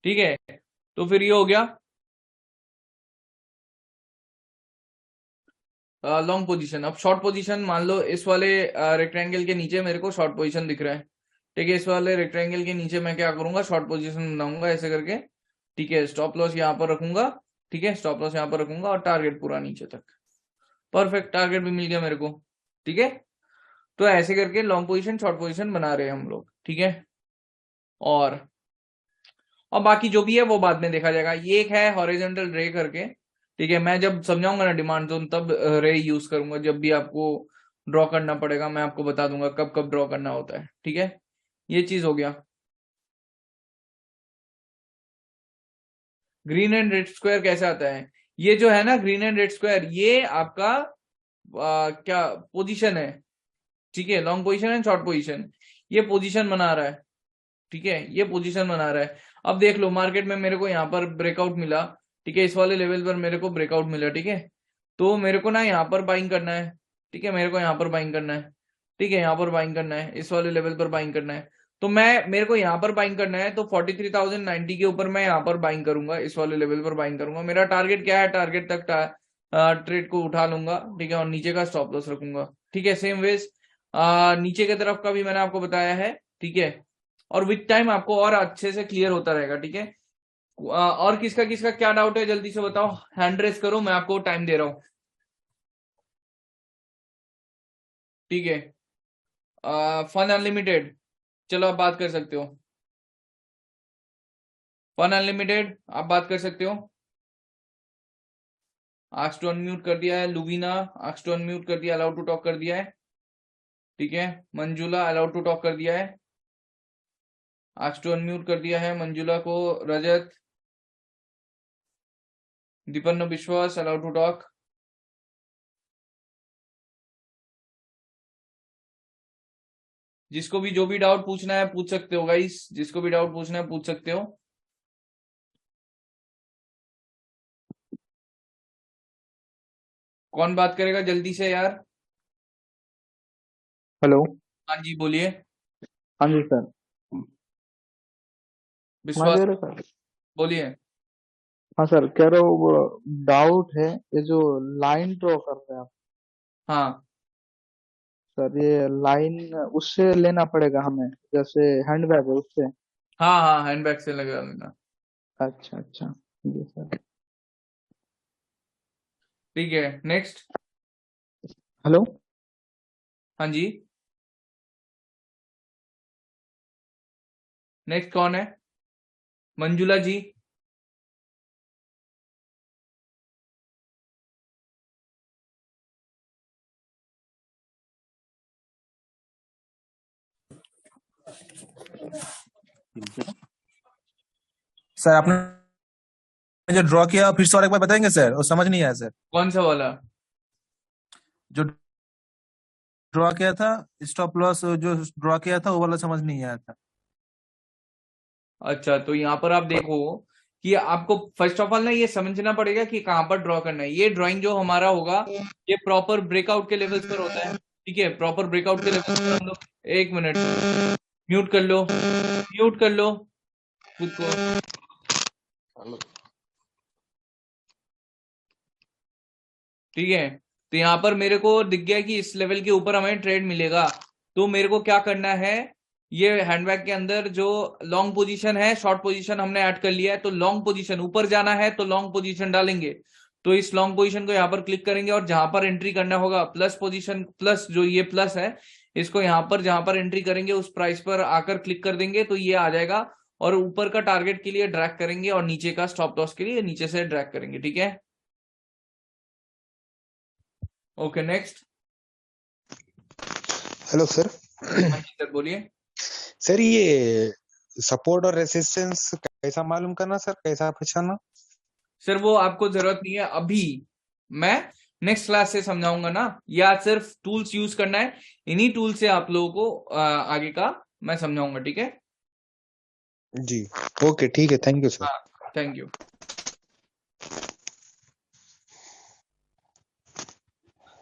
ठीक है, तो फिर ये हो गया लॉन्ग पोजीशन। अब शॉर्ट पोजीशन, मान लो इस वाले रेक्टेंगल के नीचे मेरे को शॉर्ट पोजीशन दिख रहा है। ठीक है, इस वाले रेक्टेंगल के नीचे मैं क्या करूंगा, शॉर्ट पोजीशन बनाऊंगा ऐसे करके। ठीक है, स्टॉप लॉस यहाँ पर रखूंगा। ठीक है, स्टॉप लॉस यहाँ पर रखूंगा और टारगेट पूरा नीचे तक। परफेक्ट, टारगेट भी मिल गया मेरे को। ठीक है, तो ऐसे करके लॉन्ग पोजीशन शॉर्ट पोजीशन बना रहे हैं हम लोग। ठीक है, और बाकी जो भी है वो बाद में देखा जाएगा। ये एक है हॉरिजॉन्टल रे करके। ठीक है, मैं जब समझाऊंगा ना डिमांड जोन तब रे यूज करूंगा। जब भी आपको ड्रॉ करना पड़ेगा मैं आपको बता दूंगा कब कब ड्रॉ करना होता है। ठीक है, ये चीज हो गया। ग्रीन एंड रेड स्क्वायर कैसे आता है? ये जो है ना ग्रीन एंड रेड स्क्वायर, ये आपका क्या पोजीशन है। ठीक है, long position and short position, ये पोजीशन बना रहा है। ठीक है, ये पोजीशन बना रहा है। अब देख लो मार्केट में मेरे को यहाँ पर ब्रेकआउट मिला। ठीक है, इस वाले लेवल पर मेरे को ब्रेकआउट मिला। ठीक है, तो मेरे को ना यहाँ पर बाइंग करना है। ठीक है, मेरे को यहाँ पर बाइंग करना है। ठीक है, यहाँ पर बाइंग करना है, इस वाले लेवल पर बाइंग करना है। तो मेरे को यहाँ पर बाइंग करना है, तो 43,090 के ऊपर मैं यहाँ पर बाइंग करूंगा, इस वाले लेवल पर बाइंग करूंगा। मेरा टारगेट क्या है, टारगेट तक ट्रेड को उठा लूंगा। ठीक है, और नीचे का स्टॉप लॉस रखूंगा। ठीक है, सेम वेज नीचे की तरफ का भी मैंने आपको बताया है। ठीक है, और विथ टाइम आपको और अच्छे से क्लियर होता रहेगा। ठीक है, और किसका किसका क्या डाउट है जल्दी से बताओ, हैंड रेस करो, मैं आपको टाइम दे रहा हूं। ठीक है, फन अनलिमिटेड, चलो आप बात कर सकते हो। फन अनलिमिटेड, आप बात कर सकते हो। आस्क टू अनम्यूट कर दिया है। लुवीना, आस्क टू अनम्यूट कर दिया, अलाउड टू टॉक कर दिया है। ठीक है, मंजुला अलाउड टू टॉक कर दिया है। आस्क टू अनम्यूट कर दिया है मंजुला को। रजत, दीपन्न विश्वास अलाउड टू टॉक। जिसको भी जो भी डाउट पूछना है पूछ सकते हो गाइस, जिसको भी डाउट पूछना है पूछ सकते हो। कौन बात करेगा जल्दी से यार? हेलो। हाँ जी बोलिए। हाँ जी सर। सुनाई विश्वास, दे रहा है सर? बोलिए। हाँ सर, कह रहा हूँ वो डाउट है, ये जो लाइन ड्रॉ कर रहे हैं आप हाँ सर, ये लाइन उससे लेना पड़ेगा हमें, जैसे हैंडबैग है उससे? हाँ हाँ, हैंडबैग से लगा लेना। अच्छा अच्छा, जी सर। ठीक है, नेक्स्ट। हेलो। हाँ जी, नेक्स्ट कौन है? मंजुला जी। सर आपने जो ड्रॉ किया फिर से और एक बार बताएंगे सर, वो समझ नहीं आया सर। कौन सा वाला? जो ड्रॉ किया था, स्टॉप लॉस जो ड्रॉ किया था वो वाला समझ नहीं आया था। अच्छा, तो यहाँ पर आप देखो कि आपको फर्स्ट ऑफ ऑल ना ये समझना पड़ेगा कि कहाँ पर ड्रॉ करना है। ये ड्राइंग जो हमारा होगा ये प्रॉपर ब्रेकआउट के लेवल्स पर होता है। ठीक है, प्रॉपर ब्रेकआउट के लेवल्स पर हम लोग, एक मिनट, म्यूट कर लो, म्यूट कर लो खुद को। ठीक है, तो यहाँ पर मेरे को दिख गया कि इस लेवल के ऊपर हमें ट्रेड मिलेगा। तो मेरे को क्या करना है, ये हैंडबैग के अंदर जो लॉन्ग पोजीशन है, शॉर्ट पोजीशन हमने ऐड कर लिया है, तो लॉन्ग पोजीशन ऊपर जाना है तो लॉन्ग पोजीशन डालेंगे। तो इस लॉन्ग पोजीशन को यहाँ पर क्लिक करेंगे और जहां पर एंट्री करना होगा प्लस पोजीशन, प्लस जो ये प्लस है इसको यहाँ पर जहां पर एंट्री करेंगे उस प्राइस पर आकर क्लिक कर देंगे तो ये आ जाएगा। और ऊपर का टारगेट के लिए ड्रैग करेंगे और नीचे का स्टॉप लॉस के लिए नीचे से ड्रैग करेंगे। ठीक है, ओके नेक्स्ट। Hello sir. हाँ जी सर बोलिए। सर ये सपोर्ट और रेसिस्टेंस कैसा मालूम करना सर, कैसा पहचानना? सर वो आपको जरूरत नहीं है अभी, मैं नेक्स्ट क्लास से समझाऊंगा ना, या सिर्फ टूल्स यूज करना है, इन्हीं टूल से आप लोगों को आगे का मैं समझाऊंगा, ठीक है? जी ओके ठीक है, थैंक यू सर। हाँ थैंक यू।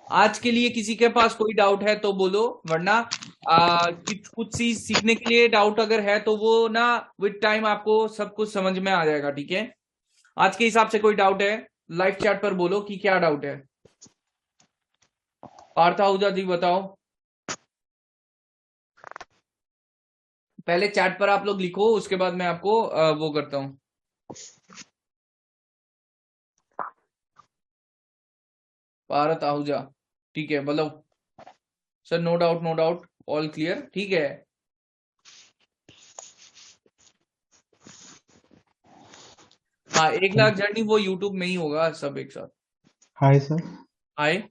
आज के लिए किसी के पास कोई डाउट है तो बोलो, वरना कुछ चीज सीखने के लिए डाउट अगर है तो वो ना विद टाइम आपको सब कुछ समझ में आ जाएगा, ठीक है? आज के हिसाब से कोई डाउट है लाइव चैट पर बोलो कि क्या डाउट है। पार्थ आहूजा जी बताओ। पहले चैट पर आप लोग लिखो, उसके बाद मैं आपको वो करता हूँ। पार्थ आहूजा, ठीक है बोलो sir. No doubt no doubt, all clear, ठीक है। हाँ 1 लाख जर्नी वो यूट्यूब में ही होगा सब एक साथ। Hi sir. हाय।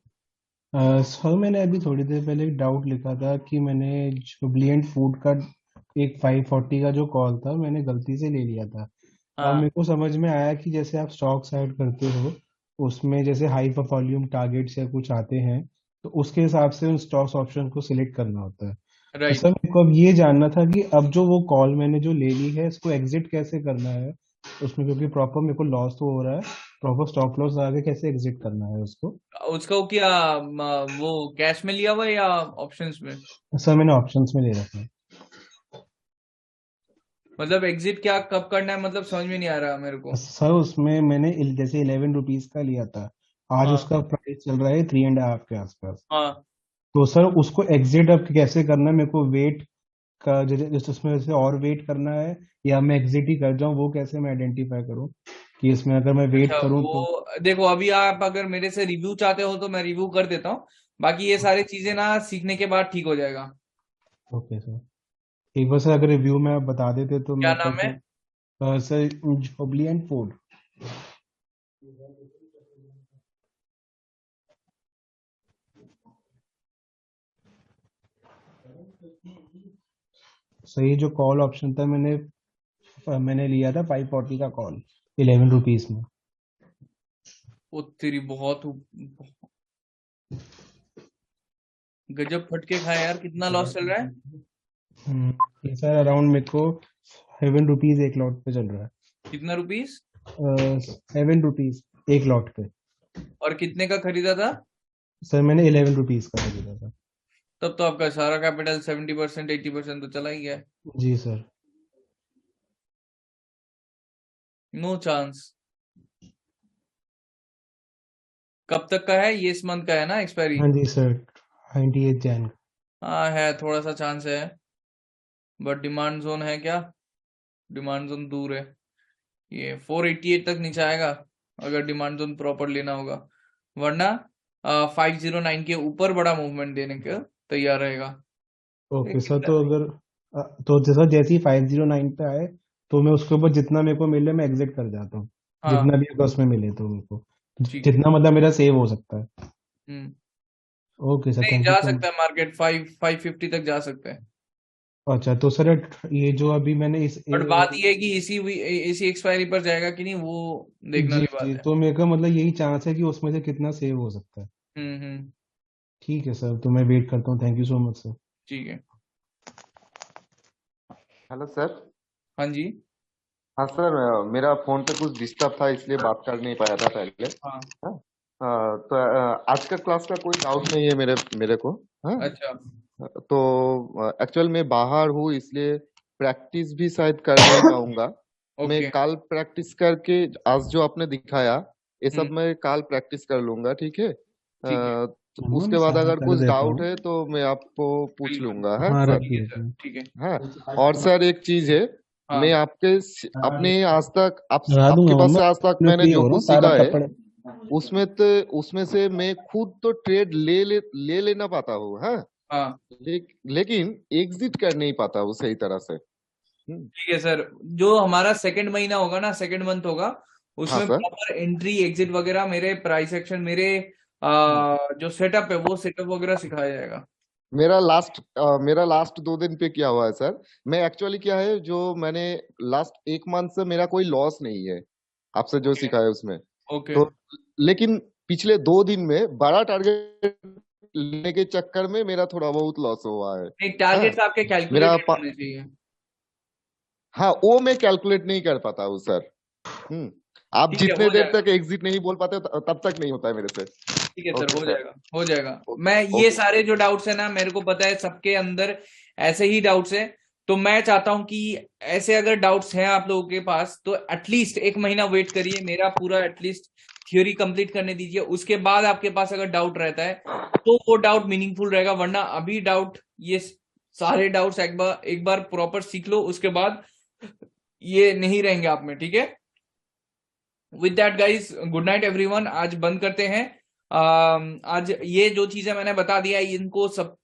सर मैंने अभी थोड़ी देर पहले एक डाउट लिखा था कि मैंने जुबिलिएंट फूड का एक 540 का जो कॉल था मैंने गलती से ले लिया था। अब हाँ मेरे को समझ में आया कि जैसे आप स्टॉक्स ऐड करते हो उसमें जैसे हाई वॉल्यूम टारगेट्स या कुछ आते हैं तो उसके हिसाब से उन स्टॉक्स ऑप्शन को सिलेक्ट करना होता है। तो राइट। सर मेरे को अब ये जानना था कि अब जो वो कॉल मैंने जो ले ली है इसको एग्जिट कैसे करना है उसमें, क्योंकि प्रॉपर मेरे को लॉस तो हो रहा है, प्रॉपर स्टॉप लॉस आगे कैसे एग्जिट करना है उसको। उसका वो क्या वो कैश में लिया हुआ है या ऑप्शंस में? सर मैंने ऑप्शंस में ले रखा है। मतलब एग्जिट क्या कब करना है, मतलब समझ में नहीं आ रहा मेरे को। सर उसमें मैंने जैसे 11 रुपीज का लिया था, आज हाँ उसका प्राइस चल रहा है 3.5 के आसपास। हाँ। तो सर उसको एग्जिट अब कैसे करना है, मेरे को वेट का जैसे उसमें जैसे और वेट करना है या मैं एग्जिट ही कर जाऊं, वो कैसे मैं आइडेंटिफाई करूं कि इसमें अगर मैं वेट अच्छा करूं तो। वो देखो, अभी आप अगर मेरे से रिव्यू चाहते हो तो मैं रिव्यू कर देता हूँ, बाकी ये सारी चीजें ना सीखने के बाद ठीक हो जाएगा। ओके सर, एक बार सर अगर रिव्यू में आप बता देते तो क्या मैं नाम है? करता। सर जोबली एंड फूड। सर ये जो कॉल ऑप्शन था मैंने लिया था 540 का कॉल 11 रुपीज में। वो तेरी बहुत गजब फटके खाए यार, कितना लॉस चल रहा है? ये सर अराउंड मेरे को 7 रुपीज एक लॉट पे चल रहा है। कितना रुपीस? 7 रुपीज एक लॉट पे। और कितने का खरीदा था? सर मैंने 11 रुपीज का खरीदा था। तब तो आपका सारा कैपिटल 70% 80% तो चला ही गया। जी सर। No chance. कब तक का है ये? इस मंथ का है ना एक्सपायरी? हाँ जी सर, 98 जैन। हाँ है, थोड़ा सा चांस है, बट डिमांड जोन है क्या? डिमांड जोन दूर है। ये 488 तक नीचे आएगा अगर डिमांड जोन प्रॉपर लेना होगा, वरना 509 के ऊपर बड़ा मूवमेंट देने के तैयार रहेगा। ओके सर, लेकिन तो अगर तो जैसा जैसे ही 509 पे आए तो मैं उसके ऊपर जितना मेरे को मिले मैं एग्जिट कर जाता हूँ, हाँ जितना भी अगर उसमें मिले तो मेरे को ठीक है। जितना मतलब मेरा सेव हो सकता है। हम्म। ओके सर, नहीं थैंक यू जा सो मच। सकता है मार्केट 550 तक जा सकता है, अच्छा तो सर ये जो अभी मैंने बट बात ये है कि इसी एक्सपायरी पर जाएगा कि नहीं वो देखने जी वाली बात जी, है। तो मेरे का मतलब यही चांस है कि उसमें से कितना सेव हो सकता है। हम्म। ठीक है सर, तो मैं वेट करता हूँ। Thank you so much sir. ठीक है। Hello sir. हाँ जी। हाँ सर, मेरा फोन पे कुछ डिस्टर्ब था इसलिए बात कर नहीं पाया था पहले। हाँ हाँ। तो आज का क्लास का कोई डाउट नहीं है मेरे मेरे को। हाँ। अच्छा। तो एक्चुअल में बाहर हूँ इसलिए प्रैक्टिस भी शायद कर नहीं पाऊंगा। मैं ओके। कल प्रैक्टिस करके आज जो आपने दिखाया ये सब हम्म। मैं कल प्रैक्टिस कर लूंगा, ठीक है? ठीक है। तो हाँ, उसके मैं बाद सारा अगर कर कुछ देता डाउट हूँ। है तो मैं आपको पूछ बिल्कुल। लूंगा, है हाँ सर? रख ठीक है दीजिए। सर, ठीक है। हाँ। और सर एक चीज है, मैं हाँ अपने आज तक करा दूंगा आपके पास मम्मा, से आज तक मैं मैंने फ्री जो हो रहा हूँ, कुछ सारा सीखा है कपड़े। उसमें से मैं खुद तो ट्रेड ले लेना पाता हूँ, हाँ। हाँ लेकिन एग्जिट कर नहीं पाता हूँ सही तरह से। ठीक है सर। जो हमारा सेकंड महीना होगा ना, सेकंड मंथ होगा, हाँ उसमें सर। प्रॉपर एंट्री एग्जिट वगैरह मेरे प्राइस एक्शन मेरे जो सेटअप है वो सेटअप वगैरह सिखाया जाएगा। मेरा लास्ट 2 दिन पे क्या हुआ है सर। मैं एक्चुअली क्या है, जो मैंने लास्ट 1 मंथ से मेरा कोई लॉस नहीं है आपसे जो ओके सीखा है उसमें। ओके तो लेकिन पिछले 2 दिन में बड़ा टारगेट लेने के चक्कर में मेरा थोड़ा बहुत लॉस हुआ है। नहीं, हाँ, टारगेट्स आपके मेरा कैलकुलेटेड होने चाहिए। हाँ, वो मैं कैलकुलेट नहीं कर पाता हूँ सर। आप ठीक है, जितने हो देर जाएगा। तक एग्जिट नहीं बोल पाते तब तक नहीं होता है मेरे से। ठीक है सर, ओके हो सर। जाएगा हो जाएगा। ओ- मैं ये ओके सारे जो डाउट्स है ना, मेरे को पता है सबके अंदर ऐसे ही डाउट्स है। तो मैं चाहता हूं कि ऐसे अगर डाउट्स हैं आप लोगों के पास तो एटलीस्ट 1 महीना वेट करिए, मेरा पूरा एटलीस्ट थ्योरी कंप्लीट करने दीजिए। उसके बाद आपके पास अगर डाउट रहता है तो वो डाउट मीनिंगफुल रहेगा, वरना अभी डाउट, ये सारे डाउट्स एक बार प्रॉपर सीख लो, उसके बाद ये नहीं रहेंगे आप में। ठीक है, with that guys, good night everyone. आज बंद करते हैं। आज ये जो चीजें मैंने बता दिया है इनको सब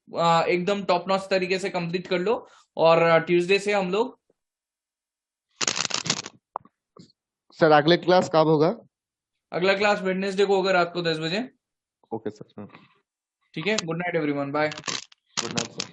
एकदम टॉप नॉच तरीके से कंप्लीट कर लो, और ट्यूसडे से हम लोग, सर। अगले क्लास कब होगा? अगला क्लास वेडनेसडे को होगा रात को 10 बजे। Okay sir. ठीक है, good night everyone, bye. Good night sir.